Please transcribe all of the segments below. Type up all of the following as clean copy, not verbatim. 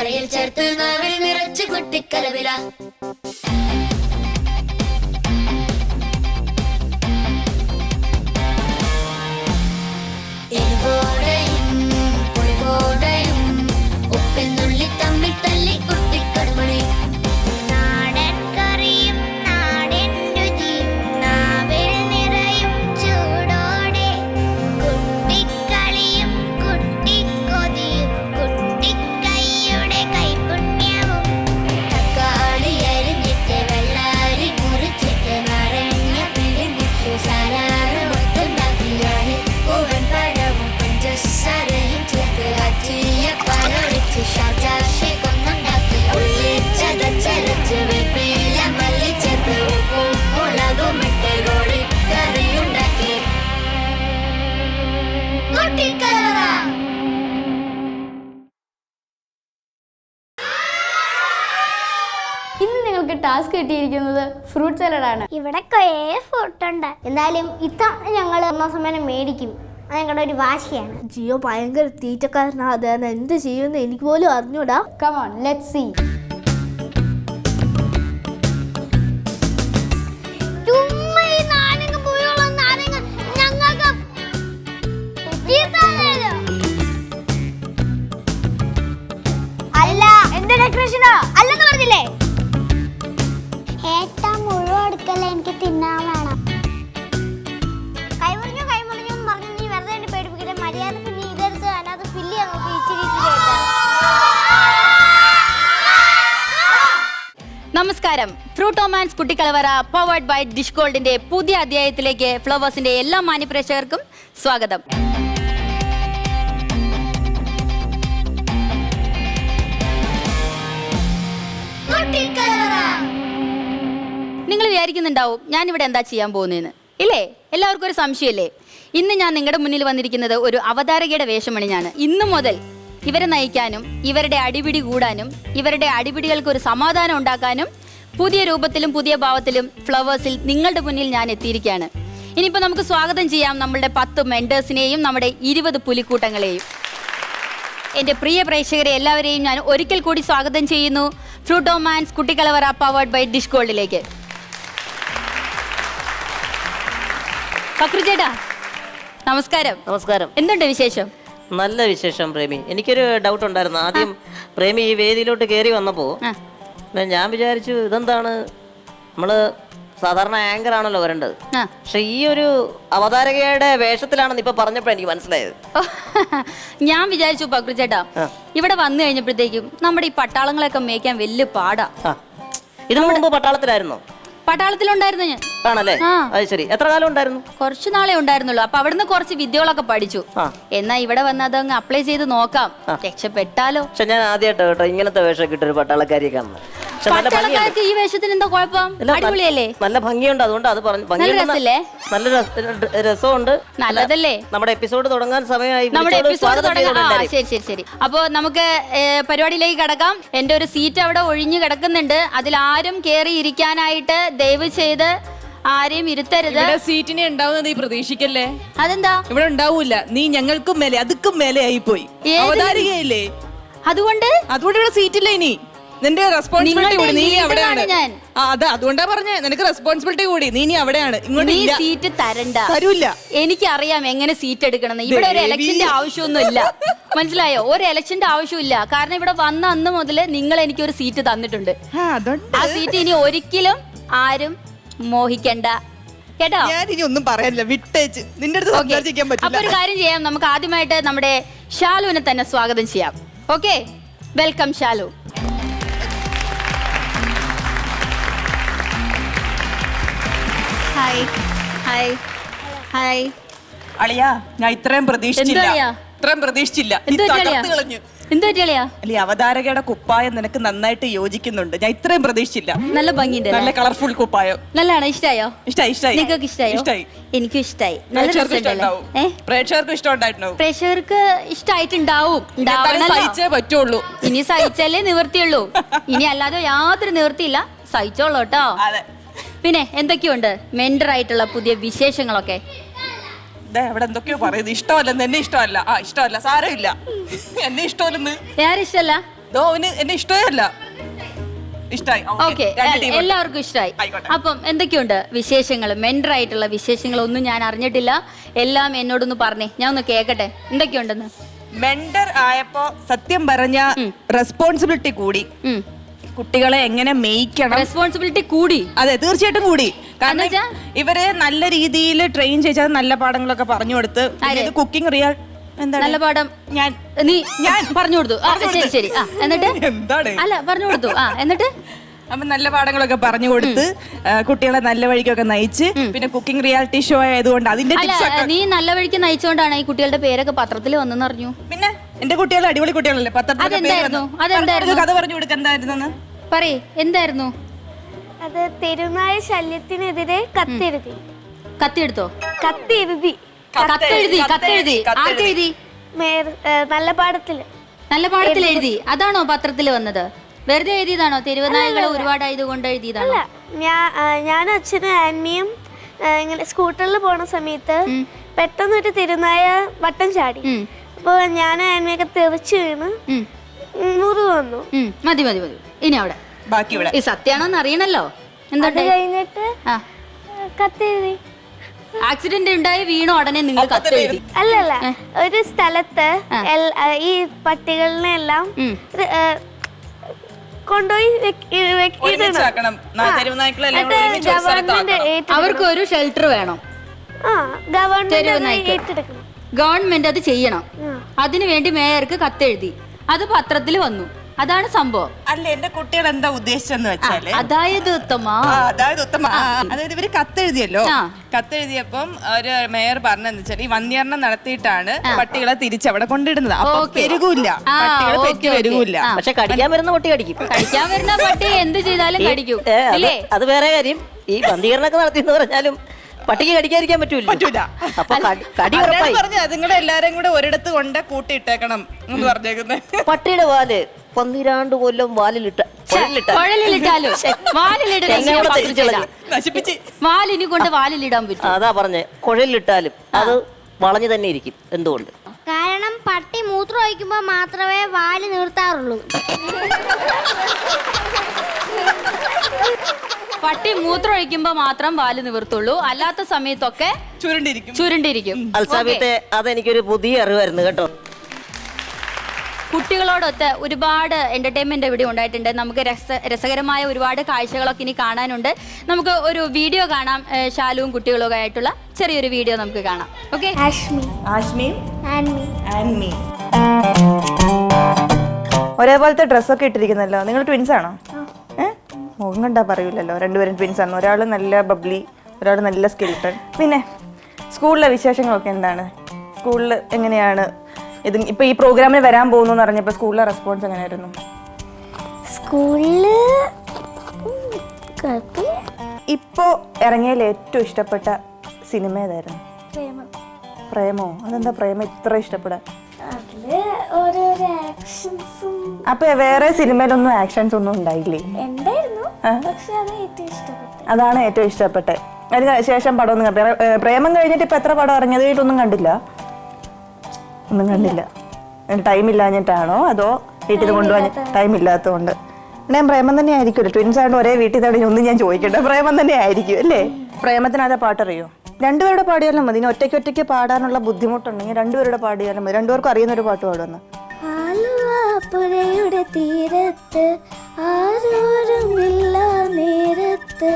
അരയിൽ ചേർത്ത് നാവിൽ നിറച്ച് കുട്ടിക്കലവില. എരിവോടെയും പുളിവോടെയും ഉപ്പിൽ നുള്ളി തമ്മിൽ തല്ലി കുട്ടിക്കടുമണി. നാടൻ കറിയും നാടൻ രുചിയും നാവിൽ നിറയും ചൂടോടെ. കുട്ടിക്കളിയും കുട്ടിക്കൊതിയും കുട്ടിക്കൈയുടെ കൈപുണ്യവും. തക്കാളി അരിഞ്ഞിട്ട് വെള്ളരി മുറിച്ചിട്ട് നാരങ്ങ പിഴിഞ്ഞിട്ട് സലാഡ് മൊത്തണ്ടാക്കിയാണ്. പൂവൻ പഴവും പഞ്ചസാരയും ചേർത്ത് അച്ചിയ പഴൊഴിച്ച് ഷാജാഷി കൊന്നുണ്ടാക്കി. ഉള്ളി ചതച്ചരച്ച് വേപ്പില മല്ലി ചേർത്ത് ഉപ്പും മുളകും ഇട്ട് കോഴിക്കറിയുണ്ടാക്കി. കുട്ടിക്കലവറ. ഇന്ന് നിങ്ങൾക്ക് ടാസ്ക് കിട്ടിയിരിക്കുന്നത് ഫ്രൂട്ട് സലാഡാണ്. ഇവിടെ കുറേ ഫ്രൂട്ടുണ്ട്. എന്നാലും ഇത്തവണ ഞങ്ങൾ ഒന്നാം സമ്മാനം മേടിക്കും. അത് ഞങ്ങളുടെ ഒരു വാശിയാണ്. ജിയോ ഭയങ്കര തീറ്റക്കാരനാ. അതാണ് എന്ത് ചെയ്യുമെന്ന് എനിക്ക് പോലും അറിഞ്ഞൂടാ. Come on, let's see. ചുമ്മാ ഈ നാരങ്ങ പുളിയുള്ള നാരങ്ങ ഞങ്ങൾക്ക് ചീത്തയാണല്ലോ. അല്ല, എന്റെ ഡെക്കറേഷനാ അല്ലെന്ന് പറഞ്ഞില്ലേ? ഏട്ടാ മുഴുവൻ എടുക്കല്ലേ, എനിക്ക് തിന്നാൻ വേണം. കൈമുറിഞ്ഞു എന്ന് പറഞ്ഞു നീ വെറുതെ എന്നെ പേടിപ്പിക്കില്ല. മര്യാദക്ക് നീ ഇതെടുത്ത് അതിനകത്ത് ഫില്ല് ചെയ്യാൻ നോക്കി. ഇച്ചിരി നമസ്കാരം. ഫ്രൂട്ടോമാൻസ് കുട്ടിക്കലവറ പവേർഡ് ബൈ ഡിഷ് ഗോൾഡിന്റെ പുതിയ അധ്യായത്തിലേക്ക് ഫ്ലവേഴ്സിന്റെ എല്ലാ മാന്യപ്രേക്ഷകർക്കും സ്വാഗതം. നിങ്ങൾ വിചാരിക്കുന്നുണ്ടാവും ഞാനിവിടെ എന്താ ചെയ്യാൻ പോകുന്നതെന്ന്. ഇല്ലേ? എല്ലാവർക്കും ഒരു സംശയമല്ലേ? ഇന്ന് ഞാൻ നിങ്ങളുടെ മുന്നിൽ വന്നിരിക്കുന്നത് ഒരു അവതാരകയുടെ വേഷമണിഞ്ഞാണ്. ഇന്നു മുതൽ ഇവരെ നയിക്കാനും ഇവരുടെ അടിപിടി കൂടാനും ഇവരുടെ അടിപിടികൾക്ക് ഒരു സമാധാനം ഉണ്ടാക്കാനും പുതിയ രൂപത്തിലും പുതിയ ഭാവത്തിലും ഫ്ലവേഴ്സിൽ നിങ്ങളുടെ മുന്നിൽ ഞാൻ എത്തിയിരിക്കുകയാണ്. ഇനിയിപ്പോൾ നമുക്ക് സ്വാഗതം ചെയ്യാം നമ്മളുടെ 10 മെൻറ്റേഴ്സിനെയും നമ്മുടെ 20 പുലിക്കൂട്ടങ്ങളെയും. എൻ്റെ പ്രിയ പ്രേക്ഷകരെ എല്ലാവരെയും ഞാൻ ഒരിക്കൽ കൂടി സ്വാഗതം ചെയ്യുന്നു ഫ്രൂട്ടോമാൻസ് കുട്ടിക്കലവറ പവേർഡ് ബൈ ഡിഷ് ഗോൾഡിലേക്ക്. പക്രു ചേട്ടാ നമസ്കാരം. നമസ്കാരം. എന്തുണ്ട് വിശേഷം? നല്ല വിശേഷം പ്രേമി. എനിക്കൊരു ഡൗട്ട് ഉണ്ടായിരുന്നു. ആദ്യം പ്രേമി ഈ വേദിയിലോട്ട് കയറി വന്നപ്പോൾ ഞാൻ വിചാരിച്ചു ഇതെന്താണ്, നമ്മള് സാധാരണ ആങ്കർ ആണല്ലോ വരേണ്ടത്, പക്ഷെ ഈ ഒരു അവതാരകയുടെ വേഷത്തിലാണെന്ന് ഇപ്പൊ പറഞ്ഞപ്പോ എനിക്ക് മനസ്സിലായത്. ഞാൻ വിചാരിച്ചു പക്രു ചേട്ടാ ഇവിടെ വന്നു കഴിഞ്ഞപ്പോഴത്തേക്കും നമ്മുടെ ഈ പട്ടാളങ്ങളൊക്കെ മേയ്ക്കാൻ വലിയ പാടാ. ഇതിനു മുമ്പ് പട്ടാളത്തിലായിരുന്നോ? പട്ടാളത്തിലുണ്ടായിരുന്നു ഞാൻ. ആണല്ലേ? അത് ശരി. എത്ര കാലം ഉണ്ടായിരുന്നു? കുറച്ചു നാളെ ഉണ്ടായിരുന്നുള്ളൂ. അപ്പൊ അവിടുന്ന് കുറച്ച് വിദ്യകളൊക്കെ പഠിച്ചു. എന്നാ ഇവിടെ വന്ന് അതങ്ങ് അപ്ലൈ ചെയ്ത് നോക്കാം, രക്ഷപ്പെട്ടാലോ. പക്ഷെ ഞാൻ ആദ്യമായിട്ട് കേട്ടോ ഇങ്ങനത്തെ വേഷം കിട്ടൊരു പട്ടാളക്കാരിയെ കാണുന്നത്. പട്ടാളക്കാർക്ക് ഈ വേഷത്തിന് എന്താ കുഴപ്പം? അടിപൊളിയല്ലേ? നല്ല ഭംഗിയുണ്ട്. അതുകൊണ്ട് അത് പറഞ്ഞു. രസല്ലേ? നല്ല രസമുണ്ട്. നല്ലതല്ലേ? നമ്മുടെ എപ്പിസോഡ് തുടങ്ങാൻ സമയമായി. നമ്മുടെ എപ്പിസോഡ് തുടങ്ങാം. ശരി ശരി ശരി. അപ്പൊ നമുക്ക് പരിപാടിയിലേക്ക് കടക്കാം. എന്റെ ഒരു സീറ്റ് അവിടെ ഒഴിഞ്ഞു കിടക്കുന്നുണ്ട്. അതിലാരും കയറി ഇരിക്കാനായിട്ട് ദയവ് ചെയ്ത് ആരെയും ഇരുത്തരുത്. സീറ്റിനെ ഉണ്ടാവുന്നത് നീ പ്രതീക്ഷിക്കല്ലേ. അതെന്താ? ഇവിടെ ഉണ്ടാവൂല. നീ ഞങ്ങൾക്കും മേലെ അതുക്കും മേലെ ആയി പോയി. അവതാരികയില്ലേ? അതുകൊണ്ട് ഇവിടെ സീറ്റില്ല. ഇനി നിന്റെ റെസ്പോൺസിബിലിറ്റി കൂടി. നീ അവിടെയാണ്. അതെ, അതുകൊണ്ടാ പറഞ്ഞേ നിനക്ക് റെസ്പോൺസിബിലിറ്റി കൂടി. നീ ഇനി അവിടെയാണ്. നീ സീറ്റ് തരണ്ട. തരൂല്ല. എനിക്കറിയാം എങ്ങനെ സീറ്റ് എടുക്കണം. ഇവിടെ ഒരു ഇലക്ഷന്റെ ആവശ്യമൊന്നും ഇല്ല. മനസ്സിലായോ? ഒരു ഇലക്ഷന്റെ ആവശ്യമില്ല. കാരണം ഇവിടെ വന്ന അന്ന് മുതല് നിങ്ങൾ എനിക്കൊരു സീറ്റ് തന്നിട്ടുണ്ട്. ആ സീറ്റ് ഇനി ഒരിക്കലും ആരും മോഹിക്കണ്ട കേട്ടോ. ഞാൻ ഇനി ഒന്നും പറയാനില്ല, വിട്ടേച്ച്. നിന്റെ അടുത്ത് സംസാരിക്കാൻ പറ്റില്ല. അപ്പൊ ഒരു കാര്യം ചെയ്യാം, നമുക്ക് ആദ്യമായിട്ട് നമ്മുടെ ഷാലുവിനെ തന്നെ സ്വാഗതം ചെയ്യാം. Okay, welcome Shalu. Hi hi hi. അളിയാ, ഞാൻ ഇത്രയും പ്രതീക്ഷിച്ചില്ല. അല്ലെ, അവതാരകയുടെ കുപ്പായം നിനക്ക് നന്നായിട്ട് യോജിക്കുന്നുണ്ട്. ഞാൻ ഇത്രയും പ്രതീക്ഷിച്ചില്ല. നല്ല ഭംഗിയുണ്ട്. നല്ല കളർഫുൾ കുപ്പായം. നല്ലതാണ്. ഇഷ്ടായോ? ഇഷ്ടായി. നിങ്ങൾക്ക് ഇഷ്ടായോ? എനിക്കും ഇഷ്ടായി. പ്രേക്ഷകർക്ക് ഇഷ്ടമുണ്ടായിട്ടുണ്ടാവും. പ്രേക്ഷകർക്ക് ഇഷ്ടായിട്ടുണ്ടാവും. സഹിച്ചേ പറ്റുള്ളൂ. ഇനി സഹിച്ചാലേ നിവൃത്തിയുള്ളൂ. ഇനി അല്ലാതെ യാതൊരു നിവൃത്തിയില്ല. സഹിച്ചോളൂ കേട്ടോ. പിന്നെ എന്തൊക്കെയുണ്ട് മെന്റർ ആയിട്ടുള്ള പുതിയ വിശേഷങ്ങളൊക്കെ? ഇവിടെ എന്തൊക്കെയോ പറയുന്നത്. ഇഷ്ടമല്ലെന്ന്. എന്നെ ഇഷ്ടമല്ല. ഇഷ്ടമല്ല, സാരമില്ല. എന്നെ ഇഷ്ടമല്ലെന്ന്. വേറെ ഇഷ്ടമല്ല. അവന് എന്നെ ഇഷ്ടമേ അല്ല. ഇഷ്ടായി. ഓക്കെ, എല്ലാവർക്കും ഇഷ്ടമായി. അപ്പം എന്തൊക്കെയുണ്ട് വിശേഷങ്ങൾ? മെന്ററായിട്ടുള്ള വിശേഷങ്ങളൊന്നും ഞാൻ അറിഞ്ഞിട്ടില്ല. എല്ലാം എന്നോടൊന്ന് പറഞ്ഞേ, ഞാൻ ഒന്ന് കേക്കട്ടെ എന്തൊക്കെയുണ്ടെന്ന്. മെന്റർ ആയപ്പോ സത്യം പറഞ്ഞ റെസ്പോൺസിബിലിറ്റി കൂടി. കുട്ടികളെ എങ്ങനെ മെയ്ക്കണം, റെസ്പോൺസിബിലിറ്റി കൂടി. അതെ, തീർച്ചയായിട്ടും കൂടി. കാരണം ഇവരെ നല്ല രീതിയിൽ ട്രെയിൻ ചെയ്താൽ നല്ല പാഠങ്ങളൊക്കെ പറഞ്ഞു കൊടുത്ത് കുക്കിംഗ് റിയൽ നല്ല പാഠം ഞാൻ പറഞ്ഞു കൊടുത്തു. ശരി ശരി. എന്നിട്ട് എന്താണ് അല്ല പറഞ്ഞു കൊടുത്തു. എന്നിട്ട് അപ്പൊ നല്ല പാഠങ്ങളൊക്കെ പറഞ്ഞു കൊടുത്ത് കുട്ടികളെ നല്ല വഴിക്കൊക്കെ നയിച്ച്, പിന്നെ കുക്കിംഗ് റിയാലിറ്റി ഷോ ആയതുകൊണ്ട് അതിന്റെ നീ നല്ല വഴിക്ക് നയിച്ചുകൊണ്ടാണ് ഈ കുട്ടികളുടെ പേരൊക്കെ പത്രത്തിൽ വന്നെന്ന് അറിഞ്ഞു. പിന്നെ എന്റെ കുട്ടികൾ അടിപൊളി കുട്ടികളല്ലേ. അതെന്തായിരുന്നു? കഥ പറഞ്ഞു കൊടുക്ക എന്തായിരുന്നു പറയേ, എന്തായിരുന്നു അത്? തെരുനായ ശല്യത്തിനെതിരെ കത്തെഴുതി. കത്തിയെടുത്തോ? കത്തെഴുതി. കത്തെഴുതി. ആർക്കെഴുതി? നല്ല പാഠത്തില്. നല്ല പാഠത്തിൽ എഴുതി. അതാണോ പത്രത്തിൽ വന്നത്? വെറുതെ എഴുതിയതാണോ? തെരുവനായകൾ ഒരുപാടായതുകൊണ്ട് എഴുതിയതാണോ? ഞാനും അച്ഛനും ആൻമിയും ഇങ്ങനെ സ്കൂട്ടറിൽ പോണ സമയത്ത് പെട്ടെന്നൊരു തെരുനായ വട്ടം ചാടി. അപ്പൊ ഞാനും ആൻമിയൊക്കെ തെറിച്ചു വീണ് മുറിവ് വന്നു. മതി മതി മതി. ഇനി അവിടെ ബാക്കി ഇവിടെ ഈ സത്യാണോന്ന് അറിയണല്ലോ. എന്താ കഴിഞ്ഞിട്ട് കത്തെഴുതി. ആക്സിഡന്റ് ഉണ്ടായി വീണു ഉടനെ നിങ്ങൾ കത്തെഴുതി? അല്ലല്ല, ഒരു സ്ഥലത്ത് ഈ പട്ടികളിനെല്ലാം കൊണ്ടുപോയി അവർക്ക് ഒരു ഷെൽട്ടർ വേണം. ഗവൺമെന്റ് അത് ചെയ്യണം. അതിനുവേണ്ടി മേയർക്ക് കത്തെഴുതി. അത് പത്രത്തിൽ വന്നു. അതാണ് സംഭവം. അല്ല, എന്റെ കുട്ടികൾ എന്താ ഉദ്ദേശിച്ചെന്ന് വെച്ചാല്, അതായത് ഇവര് കത്തെഴുതിയല്ലോ. കത്തെഴുതിയപ്പം ഒരു മേയർ പറഞ്ഞെന്ന് വെച്ചാൽ ഈ വന്ധ്യകരണം നടത്തിയിട്ടാണ് പട്ടികളെ തിരിച്ചവിടെ കൊണ്ടിടുന്നത്. അപ്പൊ പെരുകൂല്ല, പട്ടികൾ പെറ്റി പെരുകൂല്ല. പക്ഷെ കടിക്കാൻ വരുന്ന പട്ടി കടിക്കും. കഴിക്കാൻ വരുന്ന പട്ടി എന്ത് ചെയ്താലും കടിക്കും. അത് വേറെ കാര്യം. ഈ വന്ധ്യകരണമൊക്കെ നടത്തിയെന്ന് പറഞ്ഞാലും പട്ടിക്ക് കടിക്കാതിരിക്കാൻ പറ്റൂല. അപ്പൊ കടി പറഞ്ഞ നിങ്ങളുടെ എല്ലാരും കൂടെ ഒരിടത്ത് കൊണ്ട് കൂട്ടിയിട്ടേക്കണം എന്ന് പറഞ്ഞേക്കുന്നത്. പട്ടിയുടെ വാല് 12 കൊല്ലം വാലിനി കൊണ്ട് വാലിലിടാൻ പറ്റും. അതാ പറഞ്ഞേ, കുഴലിലിട്ടാലും അത് വളഞ്ഞു തന്നെ ഇരിക്കും. എന്തുകൊണ്ട്? കാരണം പട്ടി മൂത്രം ഒഴിക്കുമ്പോ മാത്രമേ വാല് നിർത്താറുള്ളൂ. പട്ടി മൂത്രം ഒഴിക്കുമ്പോ മാത്രം വാല് നിവർത്തുള്ളൂ, അല്ലാത്ത സമയത്തൊക്കെ ചുരുണ്ടിരിക്കും. അൽസാബിത്തെ അതെനിക്കൊരു പുതിയ അറിവായിരുന്നു കേട്ടോ. കുട്ടികളോടൊത്ത് ഒരുപാട് എന്റർടൈൻമെന്റ് ഇവിടെ ഉണ്ടായിട്ടുണ്ട്. നമുക്ക് രസകരമായ ഒരുപാട് കാഴ്ചകളൊക്കെ ഇനി കാണാനുണ്ട്. നമുക്ക് ഒരു വീഡിയോ കാണാം. ശാലുവും കുട്ടികളൊക്കെ ആയിട്ടുള്ള ചെറിയൊരു വീഡിയോ നമുക്ക് കാണാം. ഓക്കെ. ഒരേപോലത്തെ ഡ്രസ്സൊക്കെ ഇട്ടിരിക്കുന്നല്ലോ. നിങ്ങൾ ട്വിൻസ് ആണോ? മുഖം കണ്ടാ പറയൂലല്ലോ രണ്ടുപേരും ട്വിൻസ് ആണ്. ഒരാൾ നല്ല ബബ്ലി, ഒരാൾ നല്ല സ്കെൽട്ടൺ. പിന്നെ സ്കൂളിലെ വിശേഷങ്ങളൊക്കെ എന്താണ്? സ്കൂളിൽ എങ്ങനെയാണ് ഇത്? ഇപ്പൊ ഈ പ്രോഗ്രാമിൽ വരാൻ പോകുന്നു എന്ന് പറഞ്ഞപ്പോൾ സ്കൂളിലെ റെസ്പോൺസ് എങ്ങനെയായിരുന്നു? സ്കൂളില് ഇപ്പോ ഇറങ്ങിയതിൽ ഏറ്റവും ഇഷ്ടപ്പെട്ട സിനിമ ഏതായിരുന്നു? പ്രേമോ? അതെന്താ പ്രേമം ഇത്ര ഇഷ്ടപ്പെടാൻ? അപ്പൊ വേറെ സിനിമയിലൊന്നും ആക്ഷൻസ് ഒന്നും ഉണ്ടായില്ലേ? അതാണ് ഏറ്റവും ഇഷ്ടപ്പെട്ടത്. അതിന് ശേഷം പടമൊന്നും കണ്ടില്ല. പ്രേമം കഴിഞ്ഞിട്ട് ഇപ്പൊ എത്ര പടം ഇറങ്ങിയത് കഴിഞ്ഞിട്ടൊന്നും കണ്ടില്ല? ഒന്നും കണ്ടില്ല. ടൈം ഇല്ലാഞ്ഞിട്ടാണോ അതോ വീട്ടിൽ കൊണ്ടുപോകാൻ ടൈം ഇല്ലാത്തതുകൊണ്ട്? ഞാൻ പ്രേമം തന്നെ ആയിരിക്കുമല്ലോ. ട്വിൻസ് ആയിട്ട് ഒരേ വീട്ടിൽ തന്നെ ഒന്നും ഞാൻ ചോദിക്കട്ടെ, പ്രേമം തന്നെ ആയിരിക്കും അല്ലേ? പ്രേമത്തിനകത്ത് പാട്ടറിയോ? രണ്ടുപേരുടെ പാടിയാലും മതി. ഇനി ഒറ്റയ്ക്ക് പാടാനുള്ള ബുദ്ധിമുട്ടുണ്ടെങ്കിൽ രണ്ടുപേരുടെ പാടിയാലും മതി. രണ്ടുപേർക്കും അറിയുന്നൊരു പാട്ട് പാടുമെന്ന്. പുഴയുടെ തീരത്ത് ആരോരുമില്ല നേരത്ത്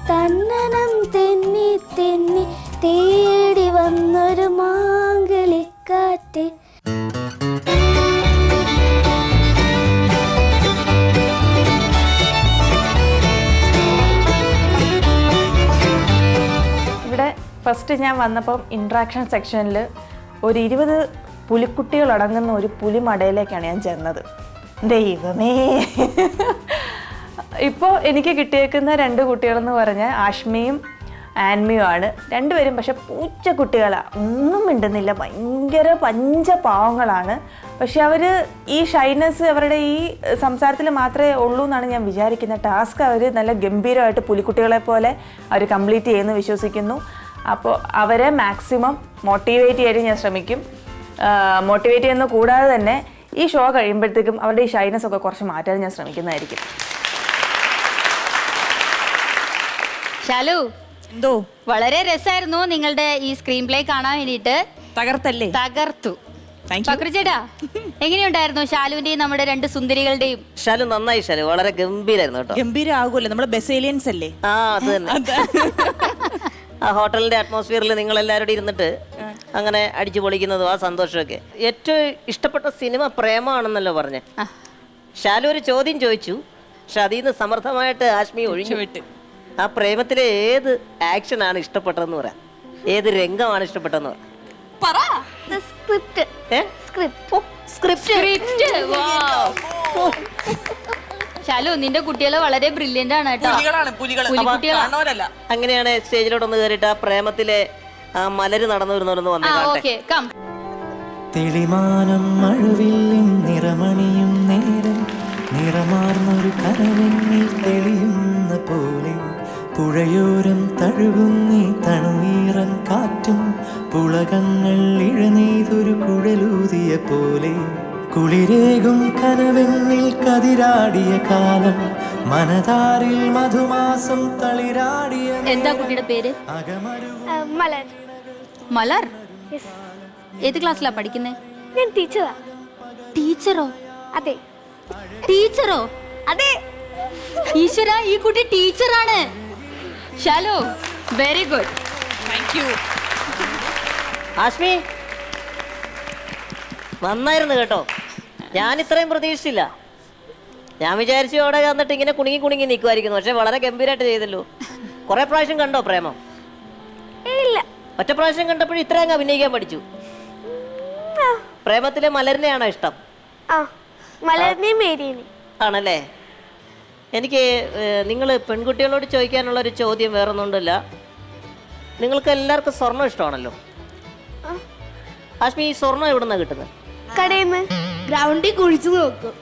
തന്നനം തെന്നി തെന്നി തേടി വന്നൊരു മാങ്കളിക്കാറ്റ്. ഇവിടെ ഫസ്റ്റ് ഞാൻ വന്നപ്പം ഇൻട്രാക്ഷൻ സെക്ഷനിൽ ഒരു 20 പുലിക്കുട്ടികൾ അടങ്ങുന്ന ഒരു പുലിമടയിലേക്കാണ് ഞാൻ ചെന്നത്. ദൈവമേ! ഇപ്പോൾ എനിക്ക് കിട്ടിയേക്കുന്ന 2 കുട്ടികളെന്ന് പറഞ്ഞാൽ ആഷ്മയും ആൻമിയും ആണ്. രണ്ടുപേരും പക്ഷെ പൂച്ചക്കുട്ടികളാണ്. ഒന്നും മിണ്ടുന്നില്ല, ഭയങ്കര പഞ്ചപാവങ്ങളാണ്. പക്ഷെ അവർ ഈ ഷൈനസ് അവരുടെ ഈ സംസാരത്തിൽ മാത്രമേ ഉള്ളൂ എന്നാണ് ഞാൻ വിചാരിക്കുന്നത്. ടാസ്ക് അവർ നല്ല ഗംഭീരമായിട്ട് പുലിക്കുട്ടികളെ പോലെ അവർ കംപ്ലീറ്റ് ചെയ്യുമെന്ന് വിശ്വസിക്കുന്നു. അപ്പോൾ അവരെ മാക്സിമം മോട്ടിവേറ്റ് ചെയ്യാൻ ഞാൻ ശ്രമിക്കും. മോട്ടിവേറ്റ് ചെയ്യുന്ന കൂടാതെ തന്നെ ഈ ഷോ കഴിയുമ്പോഴത്തേക്കും അവരുടെ ഈ ഷൈനസ് ഒക്കെ കുറച്ച് മാറ്റാൻ ഞാൻ ശ്രമിക്കുന്നതായിരിക്കും. ശാലു, എന്തോ വളരെ രസമായിരുന്നു നിങ്ങളുടെ ഈ സ്ക്രീൻ പ്ലേ കാണാൻ വേണ്ടിയിട്ട്. തകർത്തല്ലേ? തകർത്തു. Thank you. പക്രുചേട്ടാ, എങ്ങനെയുണ്ടായിരുന്നു ഷാലുവിന്റെയും നമ്മുടെ രണ്ട് സുന്ദരികളുടെയും? ഷാലു നന്നായി, ഷാലു വളരെ ഗംഭീരായിരുന്നു കേട്ടോ. ഗംഭീരാകുമല്ലോ, നമ്മള് ബെസേലിയൻസ് അല്ലേ? ആ അത് തന്നെ. ആ ഹോട്ടലിന്റെ അറ്റ്മോസ്ഫിയറിൽ നിങ്ങൾ എല്ലാവരും ഇരുന്നിട്ട് അങ്ങനെ അടിച്ചു പൊളിക്കുന്നതും ആ സന്തോഷമൊക്കെ. ഏറ്റവും ഇഷ്ടപ്പെട്ട സിനിമ പ്രേമമാണെന്നല്ലോ പറഞ്ഞേ. ഷാലു ഒരു ചോദ്യം ചോദിച്ചു, പക്ഷെ അതിൽ നിന്ന് സമർത്ഥമായിട്ട് ആശ്മി ഒഴിഞ്ഞു വിട്ട്. ആ പ്രേമത്തിലെ ഏത് ആക്ഷനാണ് ഇഷ്ടപ്പെട്ടതെന്ന് പറയാം, ഏത് രംഗമാണ് ഇഷ്ടപ്പെട്ടതെന്ന് പറയാം. സ്ക്രിപ്റ്റ്. ശാലു, നിന്റെ കുട്ടികള് വളരെ ബ്രില്യന്റ് ആണ് കേട്ടോ. പുലികളാണ്. അങ്ങനെയാണ് സ്റ്റേജിലോട്ടൊന്ന് കയറിയിട്ട് ആ പ്രേമത്തിലെ ആ മലര് നടന്നു വരുന്നവരൊന്ന് വന്നേ. തെളിമാനം മഴവില്ലിൻ നിറമണിയും നേരം നിറമാർന്നൊരു കനവെന്നിൽ തെളിയുന്ന പോലെ പുഴയോരം തഴുകുന്നീ തണുനീറൻ കാറ്റും പുളകങ്ങൾ ഇഴനെയ്തൊരു കുഴലൂതിയ പോലെ കുളിരേകും കനവെന്നിൽ കതിരാടിയ കാലം മനതാരിൽ മധുമാസം തളിരാടിയ. എന്താ കുട്ടിയുടെ പേര്? മലർ. മലർ? ഏത് ക്ലാസ്സിലാ പഠിക്കുന്നത്? ഞാൻ ടീച്ചറാ. ടീച്ചറോ? അതെ. ടീച്ചറോ? അതെ. ഈശ്വര, ഈ കുട്ടി ടീച്ചറാണ്. Shalu, very good. Thank you. Ashmi നന്നായിരുന്നു കേട്ടോ. ഞാൻ ഇത്രയും പ്രതീക്ഷിച്ചില്ല. ഞാൻ വിചാരിച്ചു അവിടെ വന്നിട്ട് ഇങ്ങനെ കുണുങ്ങി കുണുങ്ങി നിൽക്കുമായിരിക്കുന്നു, പക്ഷെ വളരെ ഗംഭീരമായിട്ട് ചെയ്തല്ലോ. കുറെ പ്രാവശ്യം കണ്ടോ പ്രേമം? ഇല്ല. ഒറ്റ പ്രാവശ്യം കണ്ടപ്പോഴും ഇത്രയും അഭിനയിക്കാൻ പഠിച്ചു. പ്രേമത്തിലെ മലരിനെയാണോ ഇഷ്ടം? മലരിനെയും മേരിനെയും. ആണല്ലേ. എനിക്ക് നിങ്ങൾ പെൺകുട്ടികളോട് ചോദിക്കാനുള്ളൊരു ചോദ്യം വേറൊന്നുമില്ല. നിങ്ങൾക്ക് എല്ലാവർക്കും സ്വർണ്ണം ഇഷ്ടമാണല്ലോ. ആശ്മി, ഈ സ്വർണ്ണം എവിടെ നിന്നാണ് കിട്ടുന്നത്? കടയിൽ നിന്ന്. ഗ്രൗണ്ടിൽ കുഴിച്ചു നോക്കും.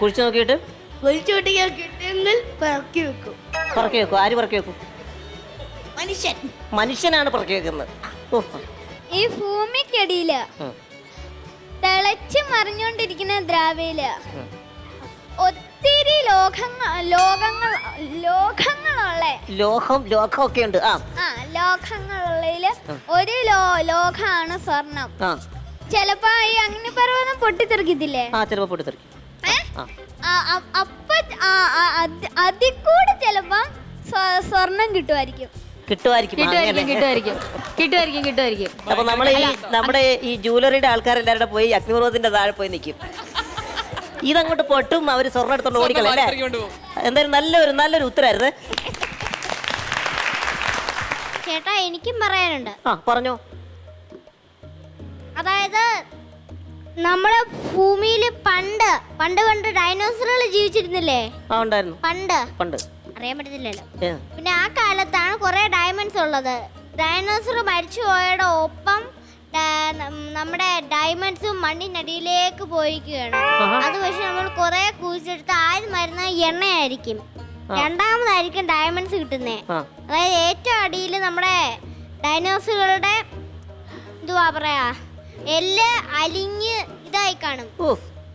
കുഴിച്ചു നോക്കിയിട്ട് കുഴിച്ചു കിട്ടിയെങ്കിൽ പറക്കി വെക്കും. പറക്കി വെക്കും? ആര് പറക്കി വെക്കും? മനുഷ്യൻ. മനുഷ്യനാണ് പറക്കി വെക്കുന്നത്. ഈ ഭൂമിക്കടിയില് തിളച്ച് മറിഞ്ഞോണ്ടിരിക്കുന്ന ദ്രാവയില് ഒത്തിരി ലോകമൊക്കെ ഉണ്ട്. ലോകങ്ങളുള്ളതില് ഒരു ലോകമാണ് സ്വർണം. ചെലപ്പോ ഈ അഗ്നിപർവ്വതം പൊട്ടിത്തെറിക്കത്തില്ലേ? ചിലപ്പോ പൊട്ടിത്തെറിക്കും. അപ്പൊ അതിൽ കൂടെ ചെലപ്പോ സ്വർണം കിട്ടുമായിരിക്കും. അപ്പൊ നമ്മുടെ ഈ ജൂവലറിയുടെ ആൾക്കാരെല്ലാവരുടെ പോയി അഗ്നിപർവ്വതത്തിന്റെ താഴെ പോയി നിൽക്കും. ഇതങ്ങോട്ട് പൊട്ടും, അവര് സ്വർണ്ണം എടുത്തോണ്ട് ഓടിക്കളല്ലേ. എന്തായാലും നല്ലൊരു ഉത്തരമായിരുന്നേ. ചേട്ടാ, എനിക്കും പറയാനുണ്ട്. പറഞ്ഞോ. അതായത് നമ്മുടെ ഭൂമിയിൽ പണ്ട് ഡൈനോസറുകൾ ജീവിച്ചിരുന്നില്ലേ? ഉണ്ടായിരുന്നു. പണ്ട് അറിയാൻ പറ്റത്തില്ലല്ലോ. പിന്നെ ആ കാലത്താണ് കുറെ ഡയമണ്ട്സ് ഉള്ളത്. ഡൈനോസർ മരിച്ചു പോയയുടെ ഒപ്പം നമ്മുടെ ഡയമണ്ട്സും മണ്ണിനടിയിലേക്ക് പോയിരിക്കുകയാണ്. അത് പക്ഷെ നമ്മൾ കുറെ കുഴിച്ചെടുത്ത് ആദ്യം വരുന്ന എണ്ണയായിരിക്കും, രണ്ടാമതായിരിക്കും ഡയമണ്ട്സ് കിട്ടുന്നേ. അതായത് ഏറ്റവും അടിയിൽ നമ്മുടെ ഡൈനോസറുകളുടെ എന്തുവാ പറയാ, എല്ല് അലിഞ്ഞ് ഇതായി കാണും,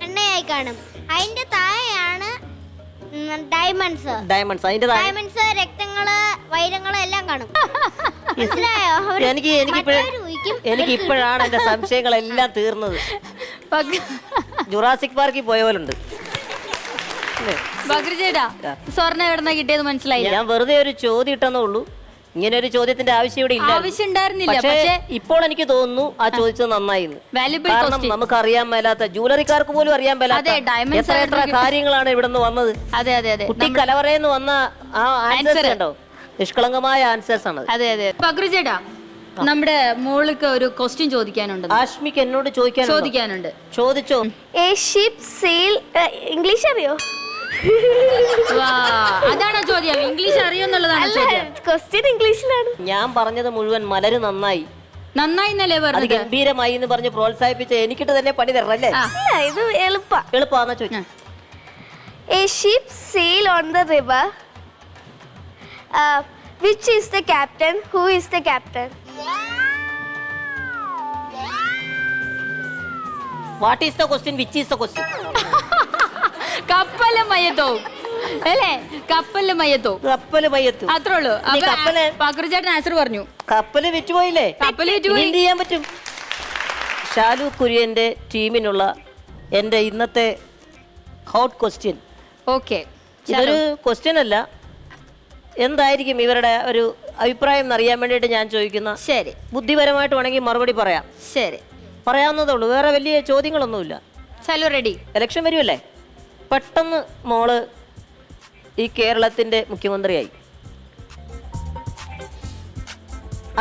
എണ്ണയായി കാണും. അതിന്റെ താഴെയാണ് ഡയമണ്ട്സ്, രക്തങ്ങള്, വൈരങ്ങള് എല്ലാം കാണും. എനിക്ക് ഇപ്പോഴാണ് എന്റെ സംശയങ്ങളെല്ലാം തീർന്നത്. ജുറാസിക് പാർക്കിൽ പോയ പോലുണ്ട്. സ്വർണ്ണം എവിടുന്ന കിട്ടിയത് മനസ്സിലായില്ല. ഞാൻ വെറുതെ ഒരു ചോദ്യം ഇട്ടെന്നേ ഉള്ളൂ. ഇങ്ങനെ ഒരു ചോദ്യത്തിന്റെ ആവശ്യം ഇവിടെ ഇല്ല. പക്ഷേ ഇപ്പോൾ എനിക്ക് തോന്നുന്നു ആ ചോദിച്ചത് നന്നായി. കാരണം നമുക്ക് അറിയാൻ മേലാത്ത, ജൂവലറിക്കാർക്ക് പോലും അറിയാൻ മേലാത്ത എത്ര കാര്യങ്ങളാണ് ഇവിടെ നിന്ന് വന്നത്. കുട്ടി കലവറയെന്ന് വന്ന ആ ആൻസേഴ്സ് ഉണ്ടോ? നിഷ്കളങ്കമായ ആൻസേഴ്സ് ആണ്. പക്രുചേട്ടാ, നമ്മുടെ മോൾക്ക് ഒരു ക്വസ്റ്റ്യൻ ചോദിക്കാനുണ്ട്. ആശ്മിക്ക് എന്നോട് ചോദിക്കാനുണ്ട്. ചോദിച്ചോ. A ship sail. ഇംഗ്ലീഷ് അറിയോ? അതാണോ ചോദ്യം? ഇംഗ്ലീഷ് അറിയോന്നുള്ളതാണ് ചോദ്യം. ക്വസ്റ്റ്യൻ ഇംഗ്ലീഷിലാണ്. ഞാൻ പറഞ്ഞത് മുഴുവൻ മലര് നന്നായി എന്നല്ലേ പറഞ്ഞത്? ഗംഭീരമായി എന്ന് പറഞ്ഞ് പ്രോത്സാഹിപ്പിച്ച എനിക്കിട്ട് തന്നെ പണി തരണല്ലേ? ഇത് എളുപ്പാന്ന് ചോദിച്ചു. A ship sail on the river. Which is the captain? Who is the captain? What is the question, which is the question? കപ്പലും മയ്യത്തവും അല്ലേ? കപ്പലും മയ്യത്തവും. കപ്പല് മയ്യത്തും അത്രേ ഉള്ളൂ. പാക്കുറി ചേട്ടൻ ആൻസർ പറഞ്ഞു. കപ്പല് വിറ്റുപോയില്ലേ? കപ്പല് വിറ്റുപോയി. എന്ത് ചെയ്യാൻ പറ്റും? ഷാലു കുര്യന്റെ ടീമിനുള്ള എന്റെ ഇന്നത്തെ ഹോട്ട് ക്വസ്റ്റ്യൻ. ഓക്കെ, ഇതൊരു ക്വസ്റ്റ്യൻ അല്ല, എന്തായിരിക്കും ഇവരുടെ ഒരു അഭിപ്രായം എന്നറിയാൻ വേണ്ടിയിട്ട് ഞാൻ ചോദിക്കുന്ന. ശരി, ബുദ്ധിപരമായിട്ട് വേണമെങ്കിൽ മറുപടി പറയാം. ശരി, പറയാവുന്നതേ ഉള്ളൂ, വേറെ വലിയ ചോദ്യങ്ങളൊന്നുമില്ല. ചലോ റെഡി. ഇലക്ഷൻ വരുമല്ലേ, പെട്ടെന്ന് മോള് ഈ കേരളത്തിന്റെ മുഖ്യമന്ത്രിയായി.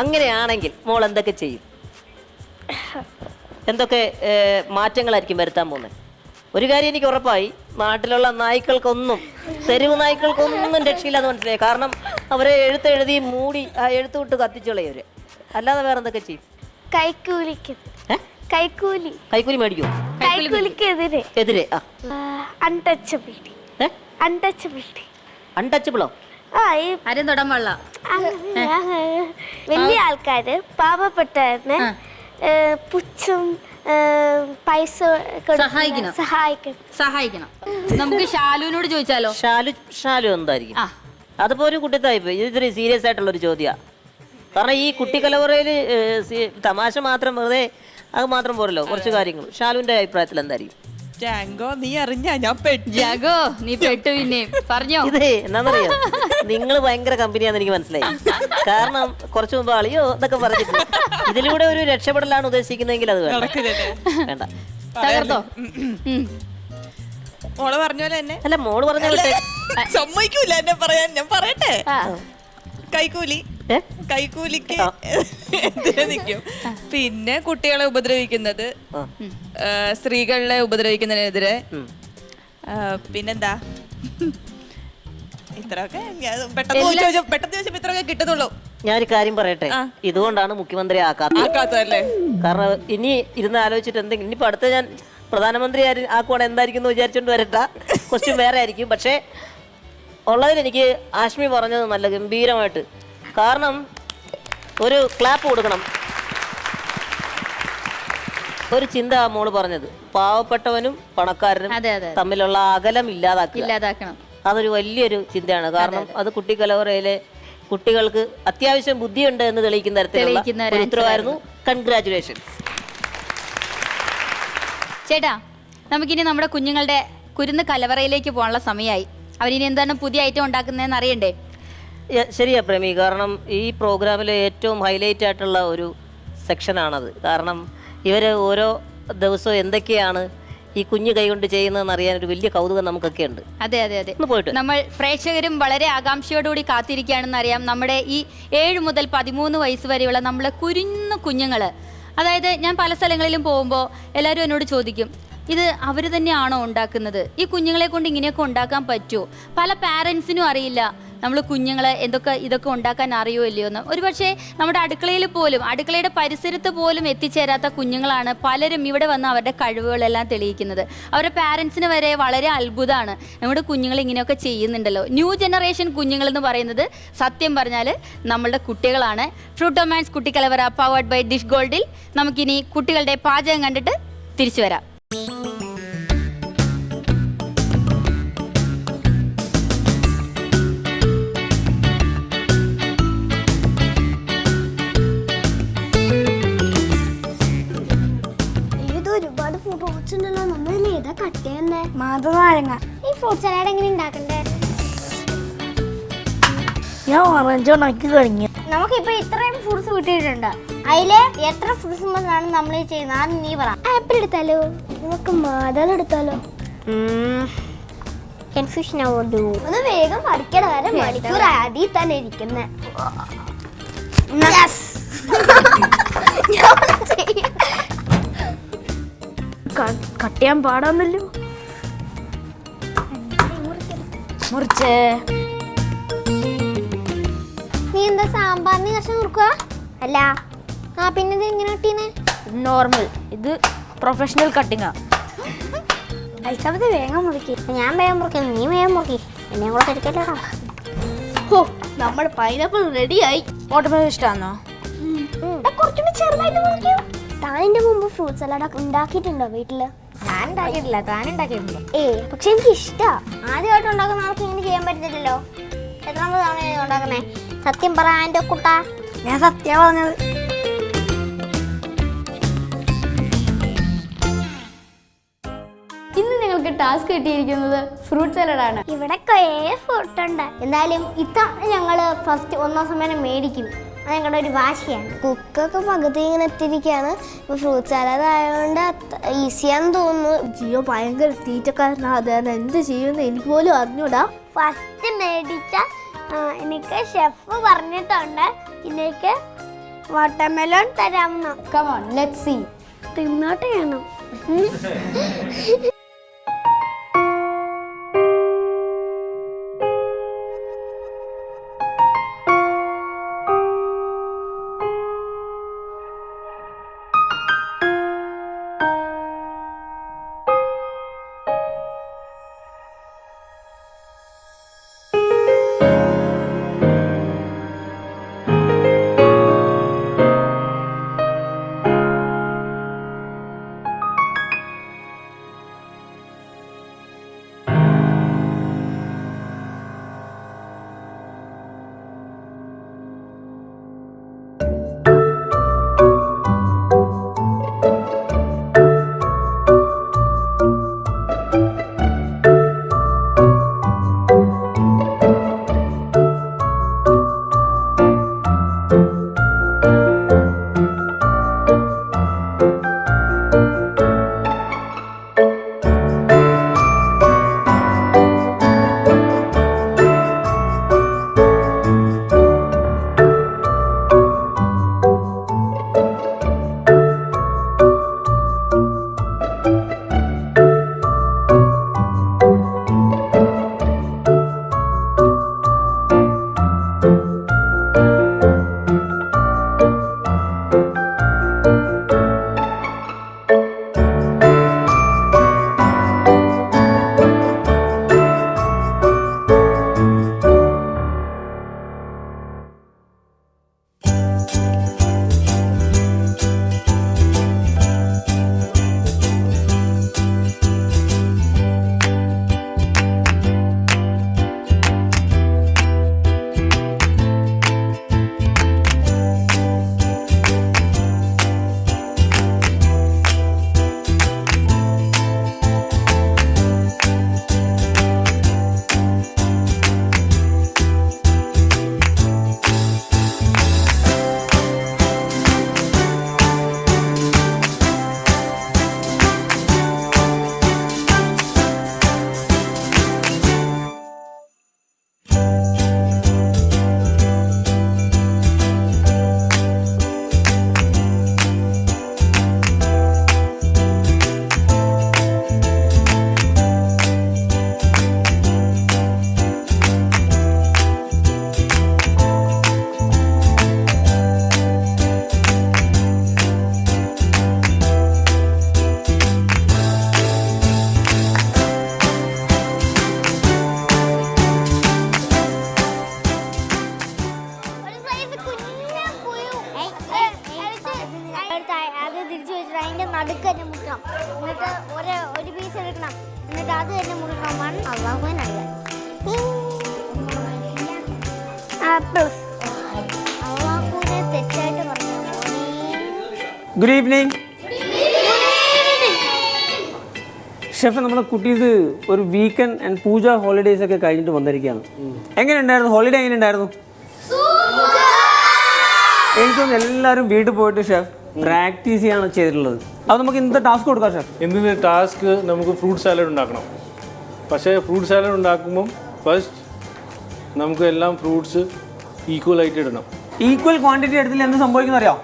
അങ്ങനെയാണെങ്കിൽ മോൾ എന്തൊക്കെ ചെയ്യും? എന്തൊക്കെ മാറ്റങ്ങളായിരിക്കും വരുത്താൻ പോകുന്നത്? ഒരു കാര്യം എനിക്ക് ഉറപ്പായി, നാട്ടിലുള്ള നായ്ക്കൾക്കൊന്നും, തെരുവ് നായ്ക്കൾക്കൊന്നും രക്ഷയില്ലാന്ന് മനസ്സിലായി. കാരണം അവരെ എഴുതി മൂടി ആ എഴുത്ത് വിട്ട് കത്തിച്ചുകളയവര്. അല്ലാതെ വേറെ എന്തൊക്കെ ചെയ്യും? കൈക്കൂലി മേടിക്കുമോ? എതിരെ അൺടച്ചബിളോ? ആരും തൊടാൻ പാടില്ല. വലിയ ആൾക്കാര് പാവപ്പെട്ടവരിന് പുച്ഛം പൈസ സഹായിക്കണം. നമുക്ക് ഷാലുവിനോട് ചോദിച്ചാലോ? ഷാലു എന്തായിരിക്കും? അതിപ്പോ ഒരു കുട്ടിത്തായിപ്പോ ഇതൊരു സീരിയസ് ആയിട്ടുള്ള ഒരു ചോദ്യമാണ്. കാരണം ഈ കുട്ടിക്കലവറയില് തമാശ മാത്രം വെറുതെ അത് മാത്രം പോരല്ലോ, കുറച്ച് കാര്യങ്ങൾ. ഷാലുവിന്റെ അഭിപ്രായത്തിൽ എന്തായിരിക്കും? നീ അറിഞ്ഞ ഞാൻ നീ പെട്ടു. പിന്നെ പറഞ്ഞോ. ഇതേ എന്താണെന്നറിയോ, നിങ്ങൾ ഭയങ്കര കമ്പനിയാന്ന് എനിക്ക് മനസ്സിലായി. കാരണം കുറച്ചു മുമ്പ് അളിയോ എന്നൊക്കെ പറഞ്ഞിട്ട് ഇതിലൂടെ ഒരു രക്ഷപ്പെടലാണ് ഉദ്ദേശിക്കുന്നതെങ്കിൽ അത് വേണ്ട. തകർത്തോ? മോള് പറഞ്ഞ പോലെ തന്നെ. അല്ല, മോള് പറഞ്ഞ സമ്മതിക്കൂല എന്നെ പറയാൻ. ഞാൻ പറയട്ടെ, കൈക്കൂലിക്ക് നിൽക്കും. പിന്നെ കുട്ടികളെ ഉപദ്രവിക്കുന്നത്, സ്ത്രീകളെ ഉപദ്രവിക്കുന്നതിനെതിരെ, പിന്നെന്താ ഇത്രയൊക്കെ പെട്ടെന്ന് ഇത്രയൊക്കെ കിട്ടുന്നുള്ളൂ. ഞാനൊരു കാര്യം പറയട്ടെ, ഇതുകൊണ്ടാണ് മുഖ്യമന്ത്രി ആക്കാത്തല്ലേ. കാരണം ഇനി ഇരുന്ന് ആലോചിച്ചിട്ട് എന്തെങ്കിലും, ഇനിയിപ്പോ അടുത്ത ഞാൻ പ്രധാനമന്ത്രി ആക്കുവാണ് എന്തായിരിക്കും എന്ന് വിചാരിച്ചോണ്ട് വരട്ട. ക്വസ്റ്റ്യൻ വേറെ ആയിരിക്കും. പക്ഷേ ഉള്ളതിൽ എനിക്ക് ആഷ്മി പറഞ്ഞത് നല്ല ഗംഭീരമായിട്ട്. കാരണം ഒരു ക്ലാപ്പ് കൊടുക്കണം. ഒരു ചിന്ത മോള് പറഞ്ഞത്, പാവപ്പെട്ടവനും പണക്കാരനും തമ്മിലുള്ള അകലം ഇല്ലാതാക്കണം. അതൊരു വലിയൊരു ചിന്തയാണ്. കാരണം അത് കുട്ടിക്കലവറയിലെ കുട്ടികൾക്ക് അത്യാവശ്യം ബുദ്ധിയുണ്ട് എന്ന് തെളിയിക്കുന്ന തരത്തിലുള്ള ഒരു ഉത്തരവായിരുന്നു. കൺഗ്രാറ്റുലേഷൻസ്. ചേട്ടാ, നമുക്കിനി നമ്മുടെ കുഞ്ഞുങ്ങളുടെ കുരുന്ന് കലവറയിലേക്ക് പോകാനുള്ള സമയമായി. അവരിനി എന്താണ് പുതിയ ഐറ്റം ഉണ്ടാക്കുന്നതെന്ന് അറിയണ്ടേ? ശരിയാ പ്രേമി, കാരണം ഈ പ്രോഗ്രാമിലെ ഏറ്റവും ഹൈലൈറ്റ് ആയിട്ടുള്ള ഒരു സെക്ഷനാണത്. കാരണം ഇവർ ഓരോ ദിവസവും എന്തൊക്കെയാണ് ഈ കുഞ്ഞു കൈകൊണ്ട് ചെയ്യുന്നതെന്ന് അറിയാൻ ഒരു വലിയ കൗതുകം നമുക്കൊക്കെ ഉണ്ട്. അതെ അതെ അതെ, നമ്മൾ പ്രേക്ഷകരും വളരെ ആകാംക്ഷയോടുകൂടി കാത്തിരിക്കുകയാണെന്ന് അറിയാം. നമ്മുടെ ഈ 7 മുതൽ 13 വയസ്സ് വരെയുള്ള നമ്മളെ കുഞ്ഞുങ്ങൾ, അതായത് ഞാൻ പല സ്ഥലങ്ങളിലും പോകുമ്പോൾ എല്ലാവരും എന്നോട് ചോദിക്കും, ഇത് അവർ തന്നെയാണോ ഉണ്ടാക്കുന്നത്? ഈ കുഞ്ഞുങ്ങളെ കൊണ്ട് ഇങ്ങനെയൊക്കെ ഉണ്ടാക്കാൻ പറ്റുമോ? പല പാരൻസിനും അറിയില്ല നമ്മൾ കുഞ്ഞുങ്ങളെ ഇതൊക്കെ ഉണ്ടാക്കാൻ അറിയോ ഇല്ലയോ എന്ന്. ഒരുപക്ഷെ നമ്മുടെ അടുക്കളയിൽ പോലും, അടുക്കളയുടെ പരിസരത്ത് പോലും എത്തിച്ചേരാത്ത കുഞ്ഞുങ്ങളാണ് പലരും ഇവിടെ വന്ന് അവരുടെ കഴിവുകളെല്ലാം തെളിയിക്കുന്നത്. അവരുടെ പാരൻസിന് വരെ വളരെ അത്ഭുതമാണ്, നമ്മുടെ കുഞ്ഞുങ്ങൾ ഇങ്ങനെയൊക്കെ ചെയ്യുന്നുണ്ടല്ലോ. ന്യൂ ജനറേഷൻ കുഞ്ഞുങ്ങൾ എന്ന് പറയുന്നത് സത്യം പറഞ്ഞാൽ നമ്മളുടെ കുട്ടികളാണ്. ഫ്രൂട്ടോമാൻസ് കുട്ടിക്കലവറ പവർഡ് ബൈ ഡിഷ് ഗോൾഡിൽ നമുക്കിനി കുട്ടികളുടെ പാചകം കണ്ടിട്ട് തിരിച്ചു വരാം. ഈ ഫ്രൂട്ട് സലാഡ് എങ്ങനെ ഉണ്ടാക്കണ്ടേ? ഞാൻ ഓറഞ്ച് ഉണക്കി കഴിഞ്ഞു. നമുക്കിപ്പോ ഇത്രയും ഫ്രൂട്ട്സ് കിട്ടിയിട്ടുണ്ട്. അതില് എത്ര ഫ്രൂട്ട്സ് ആണ് നമ്മൾ ചെയ്യുന്നത്? ആദ്യം നീ പറ. ആപ്പിൾ എടുത്താലോ? നമുക്ക് മാതള എടുത്താലോ? കൺഫ്യൂഷൻ ആവുന്നു. ഒന്ന് വേഗം പഠിക്കണ വരെ മണിക്കൂർ അടിയിൽ തന്നെ ഇരിക്കുന്നേ. കട്ട് ചെയ്യാൻ പാടാന്നല്ലോ. മുറിച്ചേ. നീ എന്താ സാമ്പാറിന് കഷ്ണം മുറുക്കുക? അല്ല, പിന്നെ ഇത് എങ്ങനെ കട്ടീനെ? നോർമൽ, ഇത് പ്രൊഫഷണൽ കട്ടിങ്ങാ. ഐസവത് വേഗം മുറിക്കി. ഞാൻ വേഗം മുറിക്കും, നീ വേഗം മുറുക്കി. എന്നെ കൂടെ കഴിക്കല്ലേടാ. ഓ, നമ്മുടെ പൈനാപ്പിൾ റെഡിയായി. ഓട്ടോമാറ്റിക് ഇഷ്ടമാണോ? കുറച്ചുകൂടി ചെറുതായിട്ട് മുറിക്കൂ. താനിന്റെ മുമ്പ് ഫ്രൂട്ട് സലാഡ് ഉണ്ടാക്കിയിട്ടുണ്ടോ വീട്ടില്? ഞാൻ ഉണ്ടാക്കിയിട്ടില്ല, താൻ ഉണ്ടാക്കിയിട്ടുണ്ടോ? പക്ഷെ എനിക്ക് ഇഷ്ടാ. ആദ്യമായിട്ട് ഉണ്ടാക്കുന്ന ആൾക്ക് ഇങ്ങനെ ചെയ്യാൻ പറ്റത്തില്ലല്ലോ. എത്രാമത് തവണ ഉണ്ടാക്കുന്നേ? സത്യം പറ എൻ്റെ കുട്ടാ. ഞാൻ സത്യം പറഞ്ഞത്. ഇന്ന് നിങ്ങൾക്ക് ടാസ്ക് കിട്ടിയിരിക്കുന്നത് ഫ്രൂട്ട് സലാഡാണ്. ഇവിടെ കുറേ ഫ്രൂട്ട് ഉണ്ട്. എന്തായാലും ഇത്തവണ ഞങ്ങള് ഫസ്റ്റ് 1 സമ്മാനം മേടിക്കും. അത് ഞങ്ങളുടെ ഒരു വാശിയാണ്. കുക്കൊക്കെ പകുതി ഇങ്ങനെ എത്തിയിരിക്കുകയാണ്. ഇപ്പൊ ഫ്രൂട്ട് സലാഡ് ആയതുകൊണ്ട് ഈസിയാന്ന് തോന്നുന്നു. ജിയോ ഭയങ്കര തീറ്റക്കാരനാ, അതാണ് എന്ത് ചെയ്യുമെന്ന് എനിക്ക് പോലും അറിഞ്ഞൂടാ. ഫസ്റ്റ് മേടിച്ച എനിക്ക് ഷെഫ് പറഞ്ഞിട്ടുണ്ട് എനിക്ക് വാട്ടർമെലോൺ തരാമെന്ന്. Come on, let's see. തിന്നോട്ട് വേണം. നടുക്ക് തന്നെ മുറിക്കണം. എന്നിട്ട് ഒരു പീസ് എടുക്കണം. എന്നിട്ട് അത് തന്നെ മുറിക്കണം. അള്ളാഹുവിനല്ല അള്ളാഹുവിനെ തെറ്റായിട്ട് പറഞ്ഞു. Good evening chef. നമ്മുടെ കുട്ടീസ് ഒരു വീക്കെൻഡ് ആൻഡ് പൂജ ഹോളിഡേയ്സ് ഒക്കെ കഴിഞ്ഞിട്ട് വന്നിരിക്കുകയാണ്. എങ്ങനെയുണ്ടായിരുന്നു ഹോളിഡേ? എങ്ങനെയുണ്ടായിരുന്നു? എനിക്കൊന്ന് എല്ലാവരും വീട്ടിൽ പോയിട്ട് ഷെഫ് പ്രാക്ടീസ് ചെയ്യാണ് ചെയ്തിട്ടുള്ളത്. അത് നമുക്ക് ഇന്നത്തെ ടാസ്ക് കൊടുക്കാം ഷെഫ്. ഇന്നത്തെ ടാസ്ക് നമുക്ക് ഫ്രൂട്ട് സാലഡ് ഉണ്ടാക്കണം. പക്ഷേ ഫ്രൂട്ട് സാലഡ് ഉണ്ടാക്കുമ്പം ഫസ്റ്റ് നമുക്ക് എല്ലാം ഫ്രൂട്ട്സ് ഈക്വൽ ആയിട്ട് ഇടണം. ഈക്വൽ ക്വാണ്ടിറ്റി എടുത്തില്ല എന്ത് സംഭവിക്കുന്ന അറിയാം?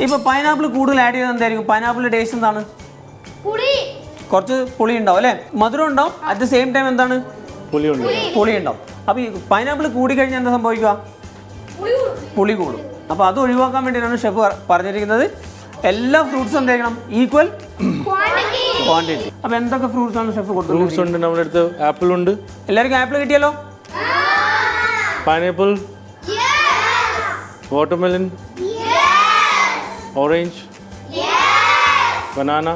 ഇപ്പോൾ പൈനാപ്പിൾ കൂടുതൽ ആഡ് ചെയ്താൽ എന്തായിരിക്കും? പൈനാപ്പിളിൻ്റെ ടേസ്റ്റ് എന്താണ്? കുറച്ച് പുളി ഉണ്ടാവും അല്ലേ? മധുരം ഉണ്ടാവും. അറ്റ് ദ സെയിം ടൈം എന്താണ്? പുളി ഉണ്ടാവും. അപ്പോൾ ഈ പൈനാപ്പിൾ കൂടിക്കഴിഞ്ഞാൽ എന്താ സംഭവിക്കുക? പുളി കൂടും. അപ്പോൾ അത് ഒഴിവാക്കാൻ വേണ്ടിയിട്ടാണ് ഷെഫ് പറഞ്ഞിരിക്കുന്നത് എല്ലാ ഫ്രൂട്ട്സും എന്തായിരിക്കണം? Equal quantity. അപ്പോൾ എന്തൊക്കെ ഫ്രൂട്ട്സ് ആണ് ഷെഫ് കൊടുത്തത്? ഫ്രൂട്ട്സ് ഉണ്ട്. നമ്മുടെ അടുത്ത് ആപ്പിൾ ഉണ്ട്. എല്ലാവർക്കും ആപ്പിൾ കിട്ടിയല്ലോ? Pineapple, watermelon, orange, banana,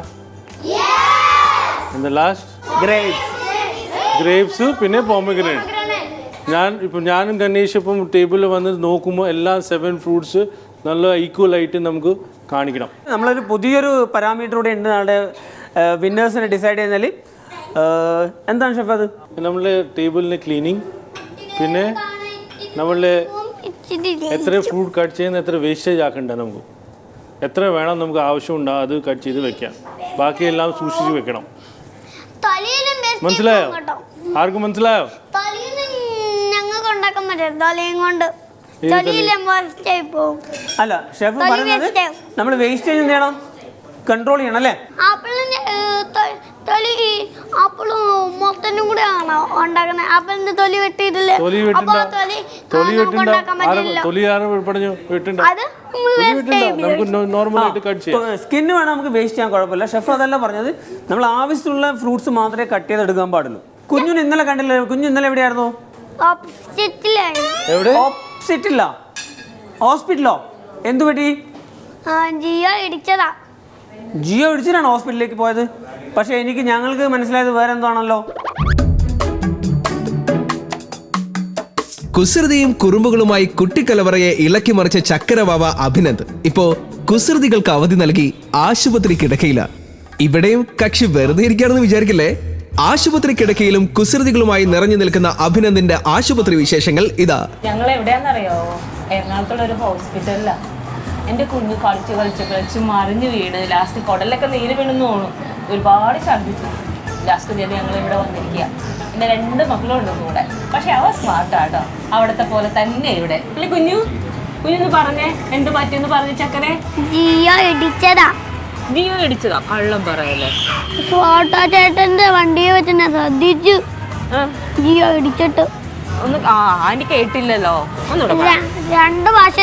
and the last grapes, പിന്നെ pomegranate. ഞാനും ഗണേഷ് ഇപ്പം ടേബിളിൽ വന്ന് നോക്കുമ്പോൾ എല്ലാ 7 ഫ്രൂട്ട്സ് നല്ല ഈക്വൽ ആയിട്ട് നമുക്ക് കാണിക്കണം. നമ്മളൊരു പുതിയൊരു പാരാമീറ്റർ കൂടെ ഉണ്ട് നാളെ വിന്നേഴ്സിനെ ഡിസൈഡ് ചെയ്യുന്നതിൽ. എന്താണ് ഷെഫ് അത്? നമ്മളുടെ ടേബിളിന് ക്ലീനിങ്, പിന്നെ നമ്മളുടെ എത്ര ഫ്രൂട്ട് കട്ട് ചെയ്യുന്ന എത്ര വേസ്റ്റേജ് ആക്കണ്ട, നമുക്ക് എത്ര വേണം നമുക്ക് ആവശ്യമുണ്ടോ അത് കട്ട് ചെയ്ത് വെക്കാം. ബാക്കിയെല്ലാം സൂക്ഷിച്ച് വെക്കണം. മനസ്സിലായോ? ആർക്കും മനസ്സിലായോ? ഞങ്ങൾക്ക് ഉണ്ടാക്കാൻ പറ്റും തലയും കൊണ്ട്. അല്ല ഷെഫ് പറയുന്നത് നമ്മൾ വേസ്റ്റേജ് എന്ത് ചെയ്യണം? കൺട്രോൾ ചെയ്യണം അല്ലേ? ആപ്പിളിന്റെ തൊലി ആപ്പിളും മൊത്തനും കൂടെ ആണോ ഉണ്ടാക്കുന്നത്? ആപ്പിളിന്റെ തൊലി വെട്ടിയിട്ടില്ലേ? സ്കിന്ന് വേണം നമുക്ക് വേസ്റ്റ് ചെയ്യാൻ, കുഴപ്പമില്ല. ഷെഫ് അതല്ല പറഞ്ഞത്, നമ്മൾ ആവശ്യമുള്ള ഫ്രൂട്ട്സ് മാത്രമേ കട്ട് ചെയ്തെടുക്കാൻ പാടുള്ളൂ. കുഞ്ഞിന് ഇന്നലെ കണ്ടില്ല? കുഞ്ഞു ഇന്നലെ എവിടെയായിരുന്നു? ഓപ്പോസിറ്റില്ല, ഹോസ്പിറ്റലോ? എന്തു പറ്റി? ജിയോ ഇടിച്ചതാ. ജിയോ ഇടിച്ചിട്ടാണ് ഹോസ്പിറ്റലിലേക്ക് പോയത്. പക്ഷെ ഞങ്ങൾക്ക് മനസ്സിലായത് വേറെ എന്താണല്ലോ. കുസൃതിയും കുറുമ്പുകളുമായി കുട്ടിക്കലവറയെ ഇളക്കി മറിച്ച ചക്കരവാവ അഭിനന്ദ് ഇപ്പോ കുസൃതികൾക്ക് അവധി നൽകി ആശുപത്രി കിടക്കയില്ല. ഇവിടെയും കക്ഷി വെറുതെ ഇരിക്കുകയാണെന്ന് വിചാരിക്കില്ലേ? ആശുപത്രി കിടക്കയിലും കുസൃതികളുമായി നിറഞ്ഞു നിൽക്കുന്ന അഭിനന്ദിന്റെ ആശുപത്രി വിശേഷങ്ങൾ ഇതാ. ഞങ്ങൾ എവിടെയാണെന്നറിയോ? എറണാകുളത്തുള്ള ഒരു ഹോസ്പിറ്റലിലാണ്. എൻ്റെ കുഞ്ഞ് കളിച്ച് മറിഞ്ഞു വീണ് ലാസ്റ്റ് കുടലൊക്കെ നീര് വീണെന്ന് തോന്നും. ഒരുപാട് ഛർദ്ദിച്ചു. ലാസ്റ്റ് ചെയ്ത് ഞങ്ങൾ ഇവിടെ വന്നിരിക്കുക. എൻ്റെ 2 മക്കളുണ്ട് കൂടെ. പക്ഷെ അവ സ്മാർട്ടാട്ടോ, അവിടത്തെ പോലെ തന്നെ ഇവിടെ. അല്ലെ കുഞ്ഞൊന്ന് പറഞ്ഞേ, എന്ത് പറ്റിയെന്ന് പറഞ്ഞു ചക്കരെ? ജിയോ ഇടിച്ചതാ. ജിയോ ഇടിച്ചതാ? കള്ളം പറയല്ലേ. ഫോട്ടോ ചേട്ടന്റെ വണ്ടിയെ വെച്ച് ശ്രദ്ധിച്ചു. ജിയോ ഇടിച്ചിട്ട് ഒന്ന് ആന്റി കേട്ടില്ലല്ലോ. ഒന്നുകൂടെ 2 ഭാഷ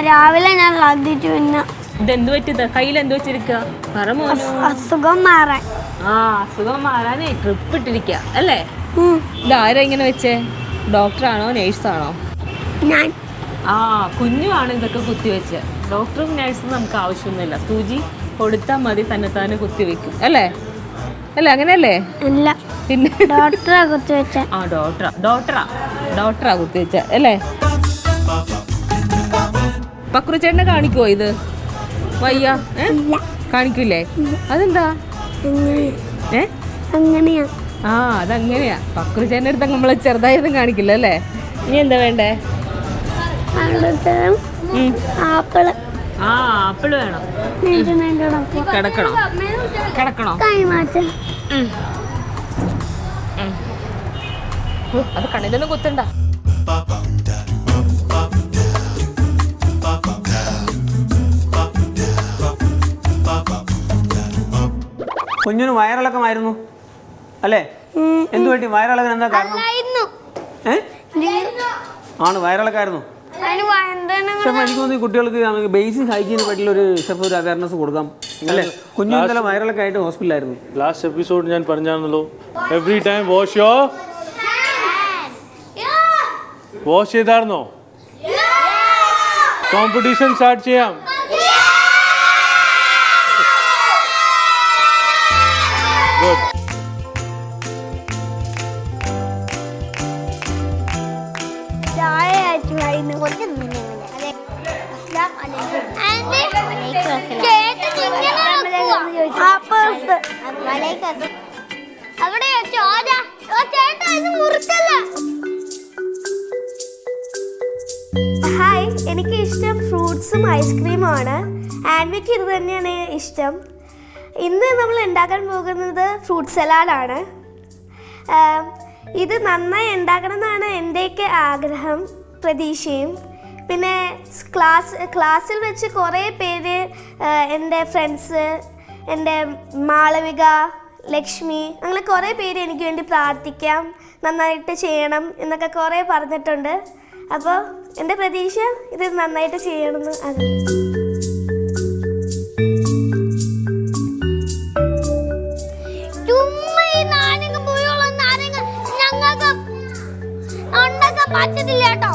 രാവിലെ ഞാൻ ശ്രദ്ധിച്ചു. പിന്നെ ഇതെന്ത് പറ്റിയത്? കയ്യിൽ എന്ത് വെച്ചിരിക്കുക? അസുഖം മാറാൻ. അസുഖം മാറാനേ ട്രിപ്പ് ഇട്ടിരിക്കുക അല്ലേ? ഇതാരാ ഇങ്ങനെ വെച്ചേ? ഡോക്ടറാണോ നേഴ്സാണോ? ഞാൻ. കുഞ്ഞുമാണ് ഇതൊക്കെ കുത്തിവെച്ച്. ഡോക്ടറും നേഴ്സും നമുക്ക് ആവശ്യമൊന്നുമില്ല. സൂചി കൊടുത്താൽ മതി, തന്നെ കുത്തിവെക്കും അല്ലേ? അല്ലേ അങ്ങനെയല്ലേ? അല്ല, പിന്നെ ഡോക്ടറാ കുത്തിവെച്ച. ഡോക്ടറാ കുത്തിവെച്ച അല്ലേ? പക്രുചേട്ടനെ കാണിക്കുവോ ഇത്? വയ്യ കാണിക്കൂലേ? അതെന്താ? അങ്ങനെയാ. അതങ്ങനെയാ. പക്രുചേട്ടൻ്റെ അടുത്ത് നമ്മള് ചെറുതായൊന്നും കാണിക്കില്ല അല്ലേ? ഇനി എന്താ വേണ്ടേ? ആപ്പിള്. ആപ്പിള് വേണം. കിടക്കണോ? കൈമാറ്റം. അത് കണ്ണിലൊന്നും കുത്തണ്ട. കുഞ്ഞിന് വയറിളക്കമായിരുന്നു അല്ലേ? എന്തു പറ്റി? വയറിളക്കാൻ എന്താ കാരണം? ആണ് വയറിളക്കായിരുന്നു. ഷെഫ് എനിക്ക് തോന്നി കുട്ടികൾക്ക് ബേസിക് ഹൈജീനെ പറ്റിയുള്ള ഒരു ഷെഫ് ഒരു അവയർനെസ് കൊടുക്കാം അല്ലേ? കുഞ്ഞു ഇന്നലെ വയറിളക്കായിട്ട് ഹോസ്പിറ്റലായിരുന്നു. ലാസ്റ്റ് എപ്പിസോഡ് ഞാൻ പറഞ്ഞാണല്ലോ, എവറി ടൈം വാഷ് ചെയ്തായിരുന്നോ? കോമ്പറ്റീഷൻ സ്റ്റാർട്ട് ചെയ്യാം. Good. ഹായ്, എനിക്ക് ഇഷ്ടം ഫ്രൂട്ട്സും ഐസ്ക്രീമുമാണ്. ആൻവിക്ക് ഇത് തന്നെയാണ് ഇഷ്ടം. ഇന്ന് നമ്മൾ ഉണ്ടാക്കാൻ പോകുന്നത് ഫ്രൂട്ട് സലാഡാണ്. ഇത് നന്നായി ഉണ്ടാക്കണം എന്നാണ് എൻ്റെയൊക്കെ ആഗ്രഹം, പ്രതീക്ഷയും. പിന്നെ ക്ലാസ്സിൽ വെച്ച് കുറേ പേര്, എൻ്റെ ഫ്രണ്ട്സ്, എൻ്റെ മാളവിക, ലക്ഷ്മി, അങ്ങനെ കുറേ പേര് എനിക്ക് വേണ്ടി പ്രാർത്ഥിക്കാം, നന്നായിട്ട് ചെയ്യണം എന്നൊക്കെ കുറേ പറഞ്ഞിട്ടുണ്ട്. അപ്പോൾ എൻ്റെ പ്രതീക്ഷ ഇത് നന്നായിട്ട് ചെയ്യണമെന്ന് ആണ്. പറ്റത്തില്ല കേട്ടോ.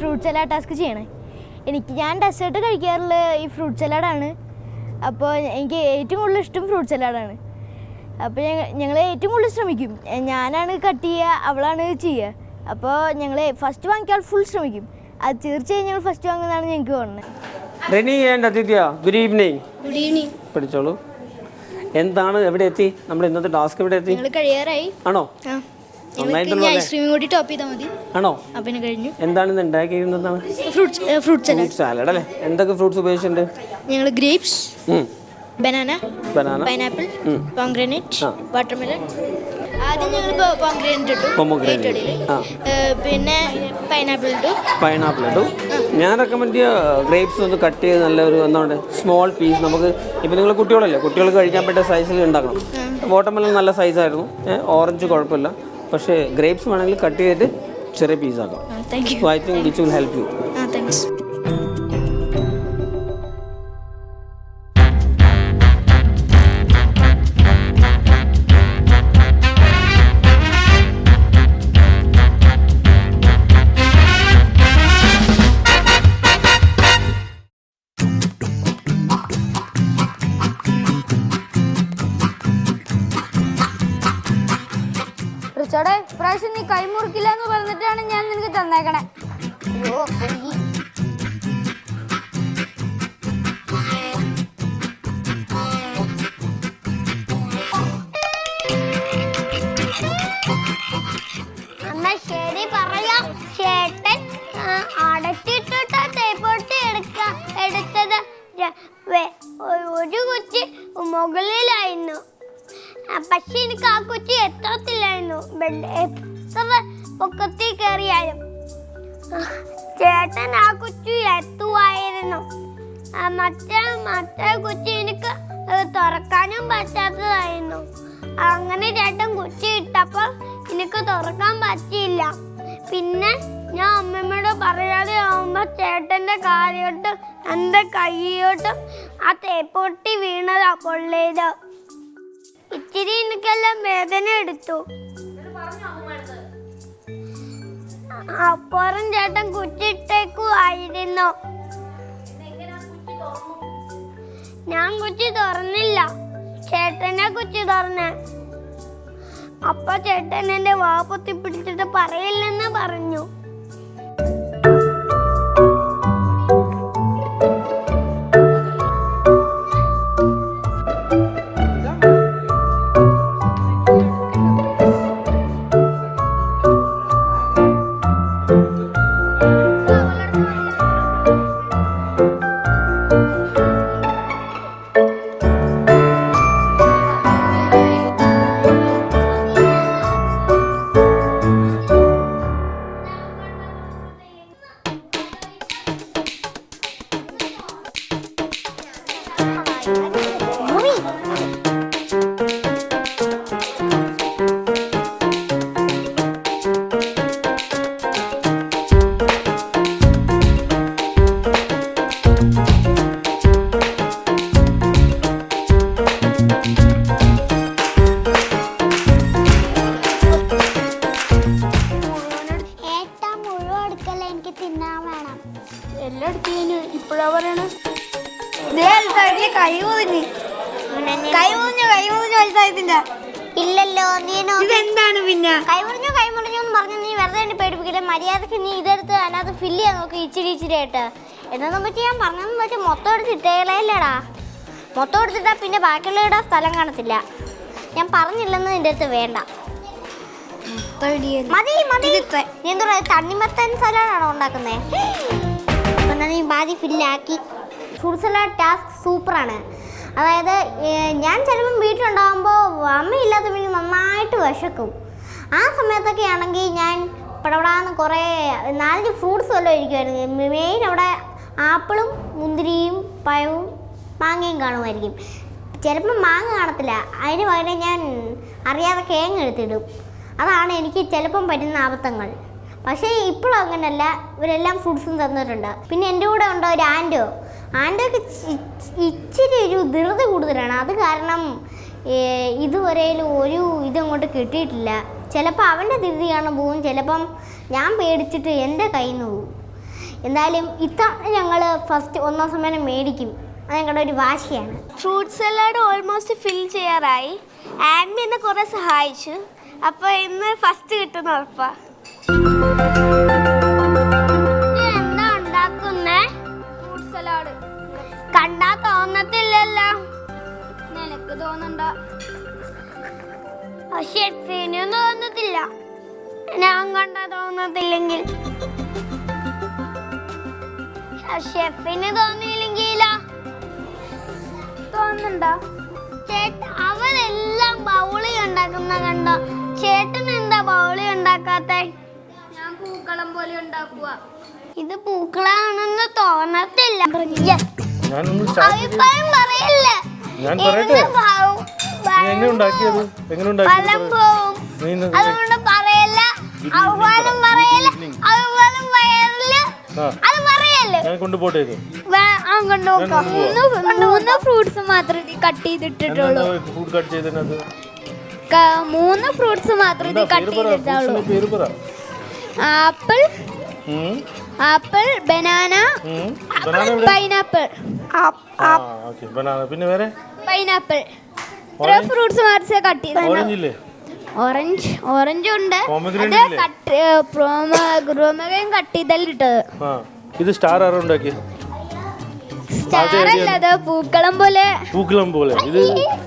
ഫ്രൂട്ട് സലാഡ് ടാസ്ക് ചെയ്യണേ. ഞാൻ ഡെസേർട്ട് കഴിക്കാറുള്ള ഈ ഫ്രൂട്ട് സലാഡാണ്. അപ്പോൾ എനിക്ക് ഏറ്റവും കൂടുതൽ ഇഷ്ടം ഫ്രൂട്ട് സലാഡാണ്. അപ്പോൾ ഞങ്ങൾ ഏറ്റവും കൂടുതൽ ശ്രമിക്കും. ഞാനാണ് കട്ട് ചെയ്യുക, അവളാണ് ചെയ്യുക. അപ്പോൾ ഞങ്ങൾ ഫസ്റ്റ് വാങ്ങിക്കാൻ ഫുൾ ശ്രമിക്കും. അത് തീർച്ചയായും ഞങ്ങൾ ഫസ്റ്റ് വാങ്ങുന്നതാണ് ഞങ്ങൾക്ക് തോന്നുന്നത്. Reni and Aditya, good evening. Good evening. പഠിച്ചോളൂ. എന്താണ്, എവിടെ എത്തി? നമ്മുടെ ഇന്നത്തെ ടാസ്ക് എവിടെ എത്തി? കഴിയാറായി. ആണോ? ഐസ്ക്രീമും കൂടി ടോപ്പ് ചെയ്താൽ മതി. ആണോ? പിന്നെ കഴിഞ്ഞു. എന്താണ് ഇന്ന് ഉണ്ടാക്കിയിരുന്നതാണ്? ഫ്രൂട്ട് സാലഡ് അല്ലേ? എന്തൊക്കെ ഫ്രൂട്ട്സ് ഉപയോഗിച്ചിട്ടുണ്ട്? ഞങ്ങൾ grapes, banana, pineapple, pomegranate, watermelon. ആദ്യം ഞങ്ങൾ പോംഗ്രാനൈറ്റ് ഇട്ടു, പിന്നെ പൈനാപ്പിൾ ഇട്ടു. ഞാൻ റെക്കമെൻഡ് ചെയ്യുക ഗ്രേപ്സ് ഒന്ന് കട്ട് ചെയ്ത് നല്ലൊരു എന്താണ് സ്മോൾ പീസ്. നമുക്ക് ഇപ്പം നിങ്ങൾ കുട്ടികളല്ലേ, കുട്ടികൾക്ക് കഴിക്കാൻ പറ്റിയ സൈസിൽ ഉണ്ടാക്കണം. വാട്ടർമെലൺ നല്ല സൈസായിരുന്നു, ഓറഞ്ച് കുഴപ്പമില്ല. പക്ഷേ ഗ്രേപ്സ് വേണമെങ്കിൽ കട്ട് ചെയ്തിട്ട് ചെറിയ പീസാക്കാം. So I think which will help you. Thanks. റിച്ചോടെ, ഇപ്രാവശ്യം നീ കൈമുറിക്കില്ല എന്ന് പറഞ്ഞിട്ടാണ് ഞാൻ നിനക്ക് തന്നേക്കണേ. എന്നാ ശരി പറയാം. ചേട്ടൻ അടച്ചിട്ടിട്ടാ തേപ്പൊട്ടി എടുത്തത്. ഒരു കുറ്റി മുകളിലായിരുന്നു, പക്ഷെ എനിക്ക് ആ കുറ്റി എത്തത്തില്ലായിരുന്നു. എത്ര പൊക്കത്തിൽ കയറിയാലും ചേട്ടൻ ആ കുറ്റി എത്തുമായിരുന്നു. മറ്റേ കുറ്റി എനിക്ക് തുറക്കാനും പറ്റാത്തതായിരുന്നു. അങ്ങനെ ചേട്ടൻ കുറ്റി ഇട്ടപ്പോൾ എനിക്ക് തുറക്കാൻ പറ്റിയില്ല. പിന്നെ ഞാൻ അമ്മമ്മയോട് പറയാതെ ആവുമ്പോൾ ചേട്ടൻ്റെ കാലിലോട്ടും എൻ്റെ കൈയോട്ടും ആ തേപ്പൊട്ടി വീണതാ പൊള്ളിയത്. ഇച്ചിരി എനിക്കെല്ലാം വേദന എടുത്തു. അപ്പുറം ചേട്ടൻ കുറ്റിട്ടേക്കുമായിരുന്നു. ഞാൻ കുറ്റി തുറന്നില്ല, ചേട്ടനെ കുറ്റി തുറന്ന്. അപ്പൊ ചേട്ടൻ എന്റെ വാ പൊത്തി പിടിച്ചിട്ട് പറയില്ലെന്ന് പറഞ്ഞു. ഇല്ലല്ലോ, ഇതെന്താണ് പിന്നെ കൈമുറിഞ്ഞു എന്ന് പറഞ്ഞു. നീ വെറുതെ എന്നെ പേടിപ്പിക്കില്ല. മര്യാദക്ക് നീ ഇതെടുത്ത് അതിനകത്ത് ഫില്ല് ചെയ്യാൻ നോക്കി, ഇച്ചിരി ഇച്ചിരി ആയിട്ട്. എന്നൊന്നും പറ്റി ഞാൻ പറഞ്ഞതെന്ന് വെച്ചാൽ മൊത്തം എടുത്തിട്ടേലല്ലേടാ. മൊത്തം എടുത്തിട്ടാ പിന്നെ ബാക്കിയുള്ള ഇടാൻ സ്ഥലം കാണത്തില്ല. ഞാൻ പറഞ്ഞില്ലെന്ന് നിന്റെ അടുത്ത് വേണ്ട. മതി മതി. നീ എന്താ പറയുക, തണ്ണിമത്തൻ സലാഡാണോ ഉണ്ടാക്കുന്നത്? എന്നാൽ നീ ബാക്കി ഫില്ലാക്കി. ഫ്രൂട്ട് സലാഡ് ടാസ്ക് സൂപ്പറാണ്. അതായത് ഞാൻ ചിലപ്പം വീട്ടിലുണ്ടാകുമ്പോൾ അമ്മയില്ലാത്തപ്പോൾ എനിക്ക് നന്നായിട്ട് വിശക്കും. ആ സമയത്തൊക്കെ ആണെങ്കിൽ ഞാൻ പടപടാന്ന് കുറേ 4-5 ഫ്രൂട്ട്സ് വല്ലതും ഇരിക്കുമായിരുന്നു. മെയിൻ അവിടെ ആപ്പിളും മുന്തിരിയും പഴവും മാങ്ങയും കാണുമായിരിക്കും. ചിലപ്പം മാങ്ങ കാണത്തില്ല, അതിന് പകരം ഞാൻ അറിയാതെ കേങ്ങ് എടുത്തിടും. അതാണ് എനിക്ക് ചിലപ്പം പറ്റുന്ന ആപത്തങ്ങൾ. പക്ഷേ ഇപ്പോഴും അങ്ങനെയല്ല, ഇവരെല്ലാം ഫ്രൂട്ട്സും തന്നിട്ടുണ്ട്. പിന്നെ എൻ്റെ കൂടെ ഉണ്ടോ ഒരു ആൻറ്റോക്ക് ഇച്ചിരി ഒരു ധൃതി കൂടുതലാണ്. അത് കാരണം ഇതുവരെയും ഒരു ഇതങ്ങോട്ട് കിട്ടിയിട്ടില്ല. ചിലപ്പോൾ അവൻ്റെ ധൃതി കാണാൻ പോകും, ചിലപ്പം ഞാൻ പേടിച്ചിട്ട് എൻ്റെ കയ്യിൽ നിന്ന് പോകും. എന്തായാലും ഇത്തവണ ഞങ്ങൾ ഫസ്റ്റ് ഒന്നാം സമ്മാനം മേടിക്കും. അത് ഞങ്ങളുടെ ഒരു വാശിയാണ്. ഫ്രൂട്ട് സലാഡ് ഓൾമോസ്റ്റ് ഫിൽ ചെയ്യാറായി. ആൻമി എന്നെ കുറെ സഹായിച്ചു. അപ്പോൾ ഇന്ന് ഫസ്റ്റ് കിട്ടുന്ന ഉറപ്പാ. എന്താ ഉണ്ടാക്കുന്നേ? Fruit salad. കണ്ടാ തോന്നത്തില്ലല്ലോ. നിനക്ക് തോന്നണ്ട. പക്ഷെ ഷെഫിനും തോന്നത്തില്ല. ഞാൻ കണ്ടാ തോന്നത്തില്ലെങ്കിൽ ഷെഫിന് തോന്നിയില്ലെങ്കിലോ? തോന്നണ്ടോ? അവനെല്ലാം ബൗളി ഉണ്ടാക്കുന്ന കണ്ടോ? ചേട്ടൻ എന്താ ബൗളി ഉണ്ടാക്കാത്തെ? ഞാൻ പൂക്കളം പോലെ ഉണ്ടാക്കുക. ഇത് പൂക്കളാണെന്ന് തോന്നത്തില്ല. അഭിപ്രായം പറയല്ലേ? അതുകൊണ്ട് പറയല്ല. ആഹ്വാനം പറയല്ല. ആഹ്വാനം പറയല്ല. അത് പറയല്ലേ? മൂന്ന് ഫ്രൂട്ട്സ് മാത്രമേ കട്ട് ചെയ്തിട്ടുള്ളൂ. 3 ഫ്രൂട്ട്സ് മാത്രമേ കട്ട് ചെയ്തിട്ടുള്ളൂ. Apple, banana, pineapple. പൈനാപ്പിൾ. ഇത്ര ഫ്രൂട്ട്സ് മാത്രമേ കട്ട് ചെയ്തിട്ടുള്ളൂ. ഓറഞ്ച് ഉണ്ട്. ഗ്രോമകയും കട്ട് ചെയ്തല്ലിട്ടത്. ഇത് സ്റ്റാർ ആരോ ഉണ്ടാക്കി? സ്റ്റാർ അല്ല, പൂക്കളം പോലെ. ഇത്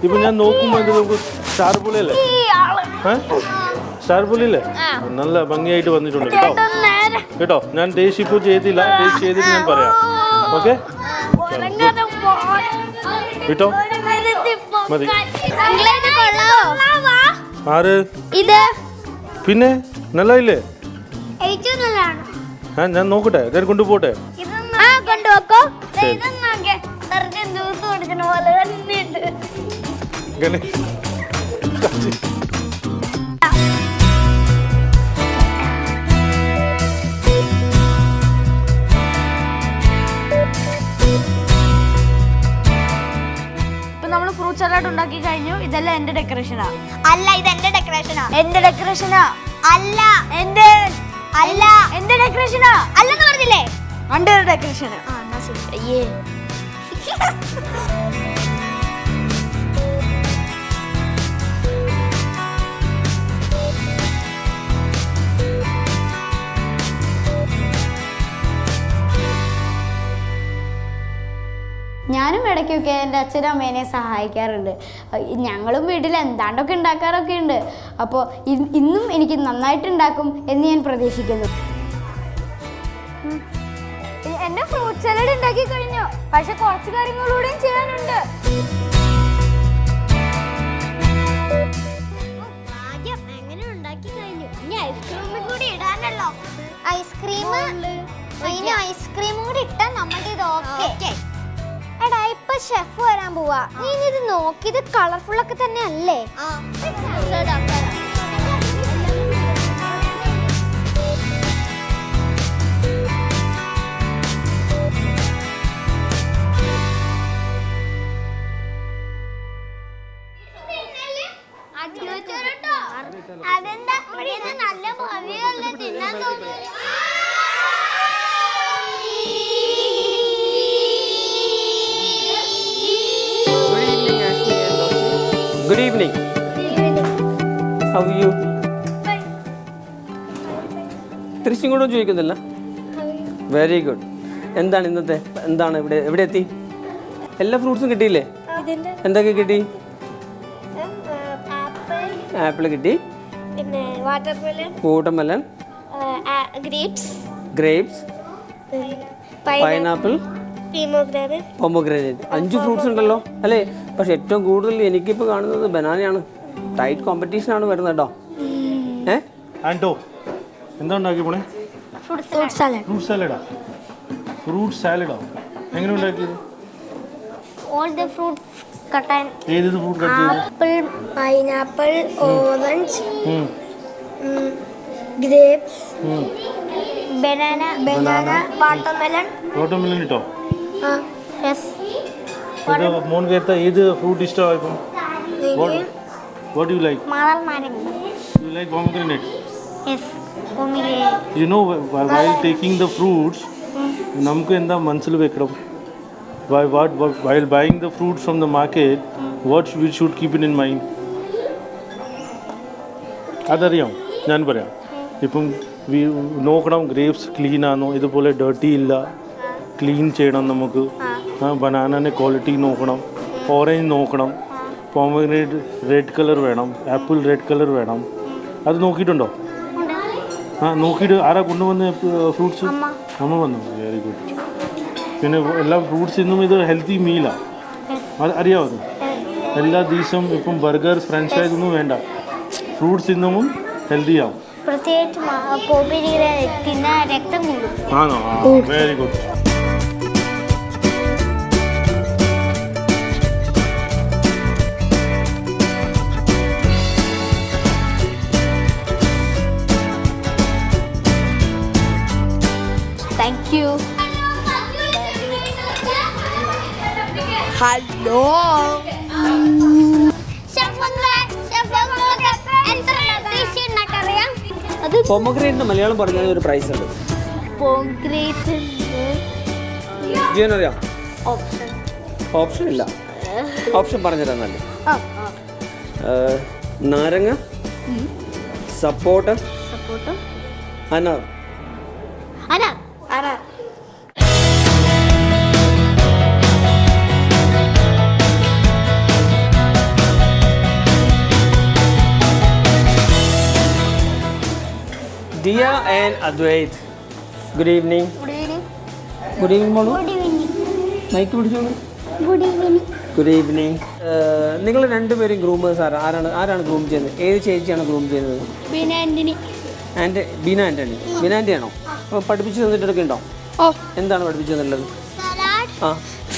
ഇപ്പൊ ഞാൻ നോക്കുമ്പോ ഇത് നമുക്ക് സ്റ്റാർ പോലെ അല്ലേ? സ്റ്റാർ പോലെ അല്ലേ? നല്ല ഭംഗിയായിട്ട് വന്നിട്ടുണ്ട് കേട്ടോ. ഞാൻ ടേസ്റ്റ് ഇപ്പോൾ ചെയ്തില്ല. ടേസ്റ്റ് ചെയ്തിട്ട് ഞാൻ പറയാം. ഓക്കെ കേട്ടോ? മതി. ആര്? ഇത് പിന്നെ നല്ലയില്ലേ? ഏറ്റവും നല്ലതാണ്. ഞാൻ നോക്കട്ടെ. ഞാൻ കൊണ്ടുപോട്ടെ. കൊണ്ടുപോക്കോ. നമ്മൾ ഫ്രൂട്ട് സലാഡ് ഉണ്ടാക്കി കഴിഞ്ഞു. ഇതെല്ലാം എന്റെ ഡെക്കറേഷനാ. അല്ല, ഇത് എന്റെ ഡെക്കറേഷനാ. എന്റെ ഡെക്കറേഷനാ. അല്ല, എന്റെ അല്ല, എന്റെ ഡെക്കറേഷനാ. അല്ലെന്ന് പറഞ്ഞില്ലേ? അന്റെ ഡെക്കറേഷനാ. അയ്യേ. ഞാനും ഇടയ്ക്കൊക്കെ എൻ്റെ അച്ഛനും അമ്മേനെ സഹായിക്കാറുണ്ട്. ഞങ്ങളും വീട്ടിൽ എന്താണ്ടൊക്കെ ഉണ്ടാക്കാറൊക്കെ ഉണ്ട്. അപ്പോൾ ഇന്നും എനിക്ക് നന്നായിട്ടുണ്ടാക്കും എന്ന് ഞാൻ പ്രതീക്ഷിക്കുന്നു. എന്റെ ഫ്രൂട്ട് സലാഡ് ഉണ്ടാക്കി കഴിഞ്ഞു. പക്ഷെ കുറച്ച് കാര്യങ്ങളൂടെയും ചെയ്യാനുണ്ട്. എങ്ങനെ ഉണ്ടാക്കി കഴിഞ്ഞു. ഇനി ഐസ്ക്രീമും കൂടി ഇടാനല്ലോ. ഐസ്ക്രീം കൂടി ഇട്ടാ നമ്മുടെ ഇത് ഓക്കെ. എടാ, ഇപ്പൊ ഷെഫ് വരാൻ പോവാ. നീ ഇത് നോക്കി. ഇത് കളർഫുൾ ഒക്കെ തന്നെ അല്ലേ? അതെന്താ നല്ല ഭാവിയല്ലേ തിന്നാൻ തോന്നുന്നു. Good evening. How you? തിരിച്ചും കൂടെ ചോദിക്കുന്നില്ല. Very good. എന്താണ് ഇന്നത്തെ? എന്താണ് എവിടെ എത്തി? എല്ലാ ഫ്രൂട്ട്സും കിട്ടിയില്ലേ? എന്തൊക്കെ കിട്ടി? ആപ്പിൾ കിട്ടി, പിന്നെ watermelon, grapes, pineapple, pomegranate. 5 fruits ഉണ്ടല്ലോ അല്ലേ? പക്ഷെ ഏറ്റവും കൂടുതൽ എനിക്കിപ്പോൾ കാണുന്നത് ബനാനയാണ്. ടൈറ്റ് കോമ്പറ്റീഷൻ ആണ് വരുന്നത് കേട്ടോ. ആൻറ്റോ എന്താ ഉണ്ടാക്കി പോണേ? ഫ്രൂട്ട് സലാഡാ. ഫ്രൂട്ട് സാലഡോ? എങ്ങനെ ഉണ്ടാക്കിയത്? All the fruits cut. ഏത് ഫ്രൂട്ട് കട്ട് ചെയ്തു? Apple, pineapple, orange, grapes, banana, watermelon ഇട്ടോ? മോൻ കേട്ട ഏത് fruit ഇഷ്ടമായിപ്പം? What do you like? You like pomegranate? Yes, pomegranate. You know, while taking the fruits, നമുക്ക് എന്താ മനസ്സിൽ വെക്കണം? While buying the fruits from the market, what we should keep it in mind? അതറിയാം, ഞാൻ പറയാം. ഇപ്പം നോക്കണം ഗ്രേപ്സ് ക്ലീൻ ആണോ, ഇതുപോലെ ഡേർട്ടി ഇല്ല, ക്ലീൻ ചെയ്യണം നമുക്ക്. ബനാനൻ്റെ ക്വാളിറ്റി നോക്കണം, ഓറഞ്ച് നോക്കണം, പോമഗ്രനേറ്റ് റെഡ് കളർ വേണം, ആപ്പിൾ റെഡ് കളർ വേണം. അത് നോക്കിയിട്ടുണ്ടോ? നോക്കിയിട്ട് ആരാ കൊണ്ടുവന്ന ഫ്രൂട്ട്സ്? അമ്മ വന്നു. Very good. പിന്നെ എല്ലാ ഫ്രൂട്ട്സ് ഇന്നും ഇത് ഹെൽത്തി മീലാണ്, അത് അറിയാമോ? എല്ലാ ദിവസവും ഇപ്പം ബർഗർ ഫ്രഞ്ച് ഫ്രൈസ് ഒന്നും വേണ്ട, ഫ്രൂട്ട്സ് ഇന്നും ഹെൽത്തി ആവും. പ്രത്യേകിച്ച് രക്തം കൂടും. ആണോ? Very good. Thank U. Hello. അത് പൊമഗ്രേറ്റിന്റെ മലയാളം പറഞ്ഞാൽ ഒരു പ്രൈസ് ഉണ്ട്. അറിയാം? ഓപ്ഷൻ ഇല്ല, ഓപ്ഷൻ പറഞ്ഞുതരാന്നല്ലേ. നാരങ്ങ, സപ്പോട്ട, അനാർ. Dia and Advait. Good evening. Good evening, മോളു. മൈക്ക് പിടിച്ചോളൂ. Good evening. നിങ്ങൾ രണ്ടുപേരും ഗ്രൂമേഴ്സ് ആരാണ് ഗ്രൂം ചെയ്യുന്നത്? ഏത് ചേച്ചിയാണ് ഗ്രൂം ചെയ്യുന്നത്? ബീന ആന്റണി. ബീന ആന്റണി ആണോ? അപ്പോൾ പഠിപ്പിച്ചു തന്നിട്ടൊക്കെ ഉണ്ടോ? എന്താണ് പഠിപ്പിച്ചു തന്നുള്ളത്?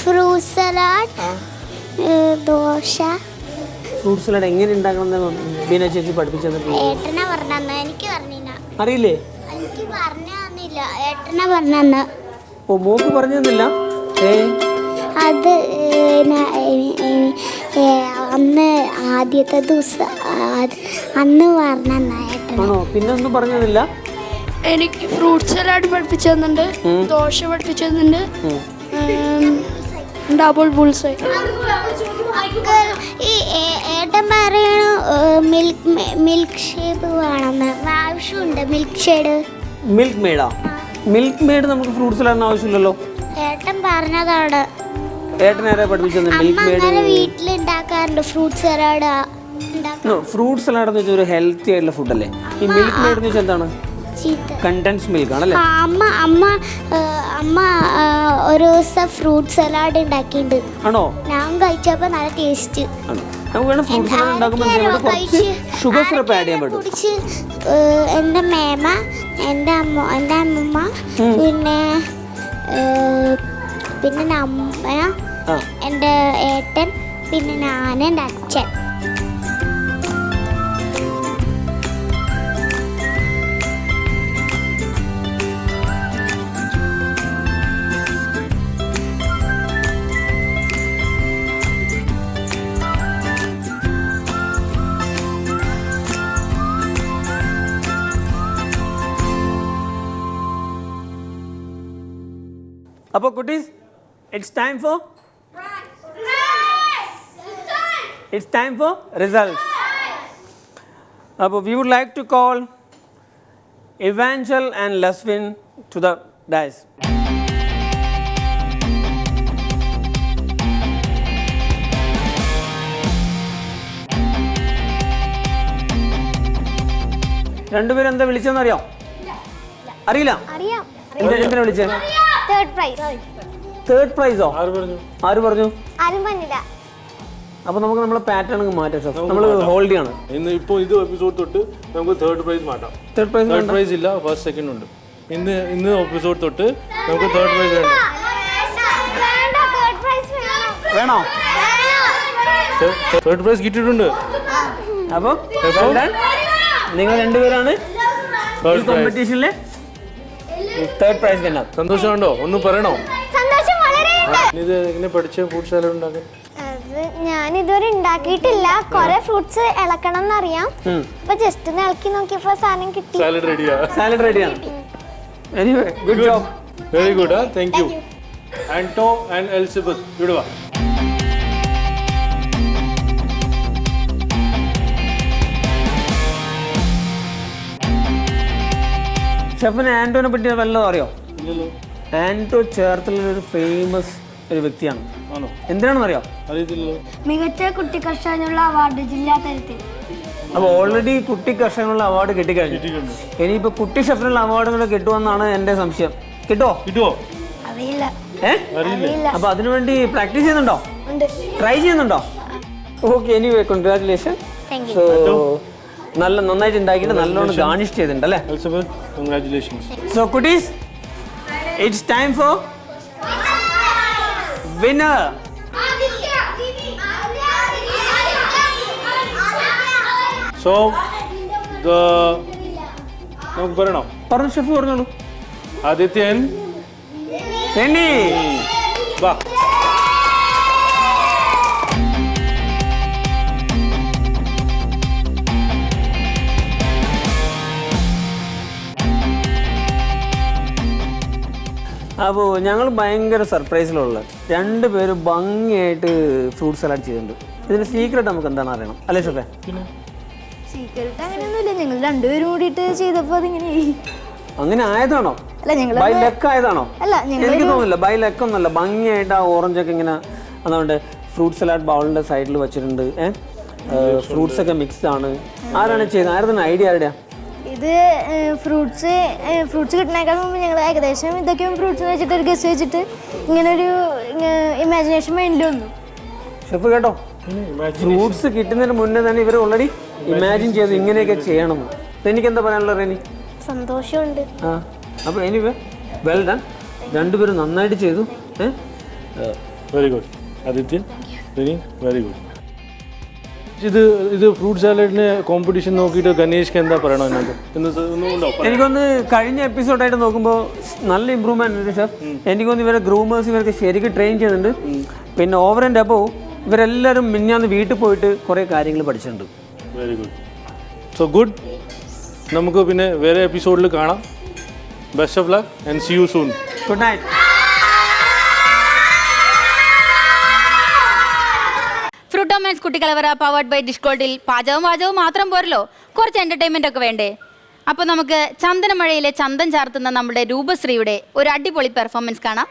Fruit salad, dosa. Fruit salad എങ്ങനെ ഉണ്ടാക്കണം എന്ന് ബീന ചേച്ചി പഠിപ്പിച്ചു തന്നിട്ടുണ്ട്. അറിയില്ലേ? ഓ, മോക്ക് പറഞ്ഞു തന്നില്ല? അത് അന്ന് ആദ്യത്തെ ദിവസം അന്ന് പറഞ്ഞേട്ടൻ. ആണോ? പിന്നെ ഒന്നും പറഞ്ഞു തന്നില്ല? എനിക്ക് ഫ്രൂട്ട് സലാഡ് പഠിപ്പിച്ചു തന്നിട്ടുണ്ട്, ദോശ പഠിപ്പിച്ചു തന്നിട്ടുണ്ട്, ഡബിൾ ബുൾസൈ. ഈ ഏട്ടൻ പറയണു മിൽക്ക് ഷേപ്പ് വേണമെന്ന്. ആവശ്യമുണ്ട് മിൽക്ക് ഷേഡ്. മിൽക്ക് മെയ്ഡാ? മിൽക്ക് മെയ്ഡ് നമുക്ക് ഫ്രൂട്ട് സലാഡിന് ആവശ്യമില്ലല്ലോ. ഏട്ടൻ പറഞ്ഞതാണ്. ഏട്ടൻ ആരാ പഠിപ്പിച്ചത് മിൽക്ക് മെയ്ഡ്? വീട്ടിലുണ്ടാക്കാറുണ്ട് ഫ്രൂട്ട് സലാഡ്. ഫ്രൂട്ട് സലാഡ് എന്ന് വെച്ചാൽ ഒരു ഹെൽത്തി ആയിട്ടുള്ള ഫുഡല്ലേ. ഈ മിൽക്ക് മെയ്ഡ് എന്ന് വെച്ചാൽ എന്താണ്? കണ്ടൻസ് മിൽക്ക് ആണല്ലേ? അമ്മ ഒരു ദിവസം ഫ്രൂട്ട് സലാഡ് ഉണ്ടാക്കിയിട്ടുണ്ട്. ആണോ? ഞാൻ കഴിച്ചപ്പോൾ നല്ല ടേസ്റ്റ്. നമുക്ക് വേണം ഫ്രൂട്ട് സലാഡ് ഉണ്ടാക്കുമ്പോൾ കുറച്ച് ഷുഗർ സിറപ്പ് ആഡ് ചെയ്യാൻ പറ്റും. എൻ്റെ മേമ, എൻ്റെ അമ്മമ്മ, പിന്നെ അമ്മ, എൻ്റെ ഏട്ടൻ, പിന്നെ ഞാൻ, എൻ്റെ അച്ഛൻ. അപ്പോൾ കുട്ടീസ്, it's time for results. അപ്പോൾ we would like to call Evangel and Lasvin to the dais. രണ്ടുപേരും എന്താ വിളിച്ചെന്നറിയോ? അറിയില്ല? എന്തിനാ വിളിച്ചേ? തേർഡ് പ്രൈസോ? ആര് പറഞ്ഞു? അപ്പൊ നമുക്ക് നമ്മളെ പാറ്റേൺ മാറ്റാം. നമ്മൾ ഹോൾഡ് ചെയ്യണം. ഇപ്പോൾ ഇത് എപ്പിസോഡ് തൊട്ട് നമുക്ക് തേർഡ് പ്രൈസ് മാറ്റാം. തേർഡ് പ്രൈസ് ഇല്ല, ഫസ്റ്റ് സെക്കൻഡ് ഉണ്ട്. ഇന്ന് എപ്പിസോഡ് തൊട്ട് നമുക്ക് തേർഡ് പ്രൈസ് വേണോ? തേർഡ് പ്രൈസ് കിട്ടിയിട്ടുണ്ട്. അപ്പൊ നിങ്ങൾ രണ്ടുപേരാണ് കോമ്പറ്റീഷനിലെ തേർഡ് പ്രൈസ് വിന്നർ. സന്തോഷമുണ്ടോ? ഒന്നും പറയണോ? ഇത് എങ്ങനെ പഠിച്ച ഫ്രൂട്ട് സലാഡ് ഉണ്ടാക്കാൻ? ഞാൻ ഇതുവരെ ഉണ്ടാക്കിയിട്ടില്ല. കുറെ ഫ്രൂട്ട്സ് ഇളക്കണം എന്നറിയാം. അപ്പൊ ജസ്റ്റ് ഒന്ന് ഇളക്കി നോക്കിയപ്പോ സാധനം കിട്ടി. സാലഡ് റെഡിയാണ്. Anyway, good job. Very good. Thank U. Anto and Elizabeth ഇവിടെ വാ. ഷെഫിന് ആന്റോനെ പറ്റി വല്ലതും അറിയോ? ആന്റോ ചേർത്തലൊരു ഒരു ഫേമസ് ഒരു വ്യക്തിയാണ്. എന്തിനാണെന്ന് അറിയോ? മികച്ച കുട്ടി കർഷകനുള്ള അവാർഡ് ജില്ലാ തലത്തിൽ. അപ്പോൾ ഓൾറെഡി കുട്ടി കർഷകനുള്ള അവാർഡ് കിട്ടിക്കഴിഞ്ഞു. ഇനിയിപ്പോൾ കുട്ടി ഷെഫിനുള്ള അവാർഡും കൂടെ കിട്ടുമെന്നാണ് എൻ്റെ സംശയം. കിട്ടുമോ? അറിയില്ല. അപ്പോൾ അതിനുവേണ്ടി പ്രാക്ടീസ് ചെയ്യുന്നുണ്ടോ? ട്രൈ ചെയ്യുന്നുണ്ടോ? Okay, anyway congratulation. നന്നായിട്ട് ഉണ്ടാക്കിയിട്ട് നല്ലോണം ഗാർണിഷ് ചെയ്തിട്ടുണ്ട് അല്ലേ? സോ കുട്ടീസ്, it's time for winner. So നമുക്ക് പറയണോ? പറഞ്ഞു ഷെഫ്, പറഞ്ഞോളൂ. ആദിത്യൻ റെനി, വാ. അപ്പോൾ ഞങ്ങൾ ഭയങ്കര സർപ്രൈസിലുള്ള രണ്ടുപേരും ഭംഗിയായിട്ട് ഫ്രൂട്ട് സലാഡ് ചെയ്തിട്ടുണ്ട്. ഇതിന്റെ സീക്രട്ട് നമുക്ക് എന്താണെന്ന് അറിയണം അല്ലേ ഷെഫേ? സീക്രട്ട് അങ്ങനെയൊന്നുമില്ല, ഞങ്ങൾ രണ്ടുപേരും കൂടിയിട്ട് ചെയ്തപ്പോൾ അതിങ്ങനെ അങ്ങനെ ആയതാണോ? അല്ല, ഞങ്ങൾ ബൈ ലക്ക് ആയതാണോ? അല്ല, എനിക്ക് തോന്നുന്നില്ല ബൈ ലക്ക് ഒന്നുമല്ല. ഭംഗിയായിട്ട് ആ ഓറഞ്ചൊക്കെ ഇങ്ങനെ അതുകൊണ്ട് ഫ്രൂട്ട് സലാഡ് ബൗളിന്റെ സൈഡിൽ വെച്ചിട്ടുണ്ട്. ഫ്രൂട്ട്സ് ഒക്കെ മിക്സ് ആണ്. ആരാണ് ചെയ്തത്? ആരുടെ ഐഡിയ ആരുടെയാ? ഇത് ഫ്രൂട്ട്സ് കിട്ടുന്നേക്കാൾ മുമ്പ് ഞങ്ങൾ ഏകദേശം ഇതൊക്കെ ഫ്രൂട്ട്സ് വെച്ചിട്ട് ഒരു ഗസ് വെച്ചിട്ട് ഇങ്ങനെ ഒരു ഇമാജിനേഷൻ മൈൻഡിൽ വന്നു. ഷെഫ് കേട്ടോ, ഫ്രൂട്ട്സ് കിട്ടുന്നതിന് മുന്നേ തന്നെ ഇവർ ഓൾറെഡി ഇമാജിൻ ചെയ്ത് ഇങ്ങനെയൊക്കെ ചെയ്യണം. എനിക്ക് എന്താ പറയാനുള്ളത് റെനി? സന്തോഷമുണ്ട്. അപ്പോൾ എനിവേ വെൽ ഡൺ. രണ്ടുപേരും നന്നായിട്ട് ചെയ്തു. Very good Adithyan, Reni, very good. ഇത് ഫ്രൂട്ട് സാലഡിന് കോമ്പറ്റീഷൻ നോക്കിയിട്ട് ഗണേഷ്ക്ക് എന്താ പറയണോ? എനിക്കൊന്ന് കഴിഞ്ഞ എപ്പിസോഡായിട്ട് നോക്കുമ്പോൾ നല്ല ഇമ്പ്രൂവ്മെന്റ് ഉണ്ട് ഷെഫ്. എനിക്കൊന്ന് ഇവരെ ഗ്രൂമേഴ്സ് ഇവർക്ക് ശരിക്കും ട്രെയിൻ ചെയ്യുന്നുണ്ട്. പിന്നെ ഓവർ ആൻഡ് അബവ് ഇവരെല്ലാവരും മിന്നാന്ന് വീട്ടിൽ പോയിട്ട് കുറേ കാര്യങ്ങൾ പഠിച്ചിട്ടുണ്ട്. Very good. So good. നമുക്ക് പിന്നെ വേറെ എപ്പിസോഡിൽ കാണാം. Best of luck and see you soon. Good night. ഫ്രൂട്ടോമാൻസ് കുട്ടിക്കലവറ പവർഡ് ബൈ ഡിഷ് ഗോൾഡിൽ പാചകവും മാത്രം പോരല്ലോ, കുറച്ച് എന്റർടൈൻമെന്റ് ഒക്കെ വേണ്ടേ? അപ്പോൾ നമുക്ക് ചന്ദനമഴയിലെ ചന്തം ചാർത്തുന്ന നമ്മുടെ രൂപശ്രീയുടെ ഒരു അടിപൊളി പെർഫോമൻസ് കാണാം.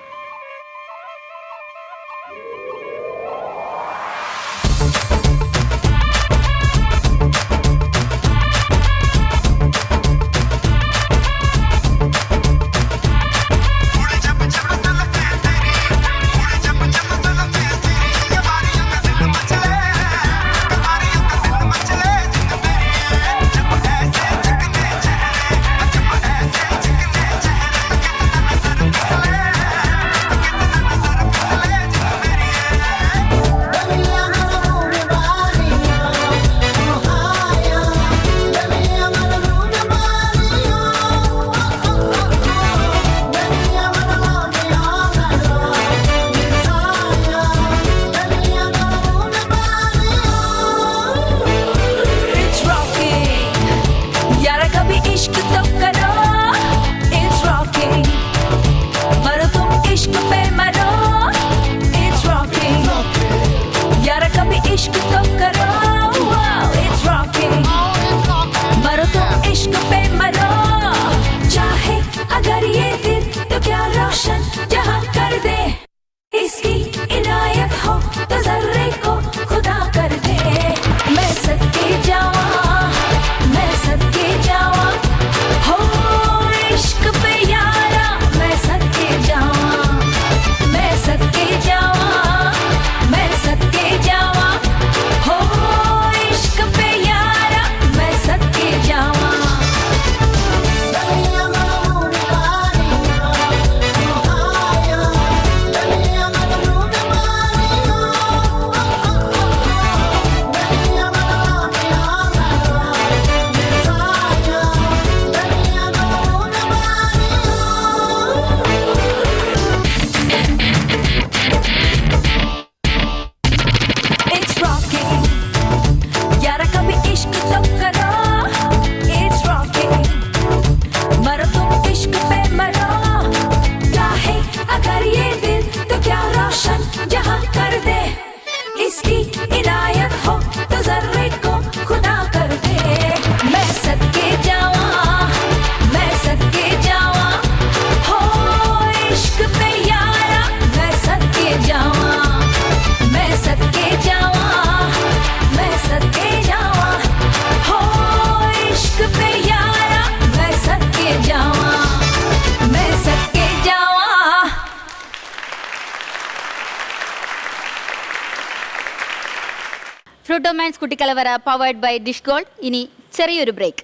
ഫ്രൂട്ടോമാൻസ് കുട്ടിക്കലവറ പവേർഡ് ബൈ ഡിഷ് ഗോൾഡ്. ഇനി ചെറിയൊരു ബ്രേക്ക്.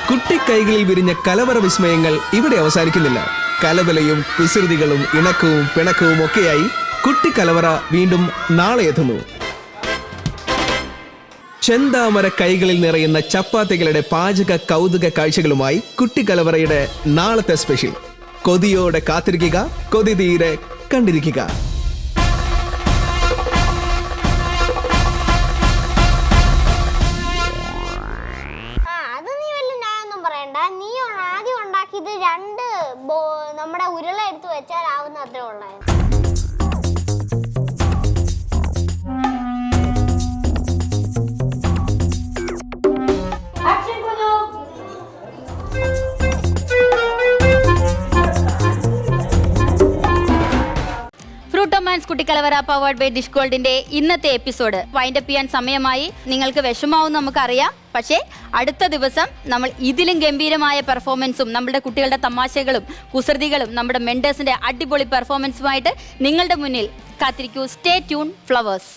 കുട്ടിക്കൈകളിൽ വിരിഞ്ഞ കലവറ വിസ്മയങ്ങൾ ഇവിടെ അവസാനിക്കുന്നില്ല. കലബലയും കുസൃതികളും ഇണക്കവും പിണക്കവും ഒക്കെയായി കുട്ടിക്കലവറ വീണ്ടും നാളെ എത്തുന്നു. ചെന്താമര കൈകളിൽ നിറയുന്ന ചപ്പാത്തികളുടെ പാചക കൗതുക കാഴ്ചകളുമായി കുട്ടിക്കലവറയുടെ നാളത്തെ സ്പെഷ്യൽ. കൊതിയോടെ കാത്തിരിക്കുക, കൊതി തീരെ കണ്ടിരിക്കുക. നീ ആദ്യം ഉണ്ടാക്കിയത് 2 നമ്മുടെ ഉരുള എടുത്ത് വെച്ചാൽ ആവുന്ന അത്രേ ഉള്ളായിരുന്നു. ഫ്രൂട്ടോമാൻസ് കുട്ടിക്കലവറ പവേർഡ് ബൈ ഡിഷ് ഗോൾഡിന്റെ ഇന്നത്തെ എപ്പിസോഡ് വൈൻഡപ്പ് ചെയ്യാൻ സമയമായി. നിങ്ങൾക്ക് വിഷമാവും നമുക്കറിയാം. പക്ഷേ അടുത്ത ദിവസം നമ്മൾ ഇതിലും ഗംഭീരമായ പെർഫോമൻസും നമ്മുടെ കുട്ടികളുടെ തമാശകളും കുസൃതികളും നമ്മുടെ മെന്റേഴ്സിന്റെ അടിപൊളി പെർഫോമൻസുമായിട്ട് നിങ്ങളുടെ മുന്നിൽ കാത്തിരിക്കൂ. Stay tune flowers.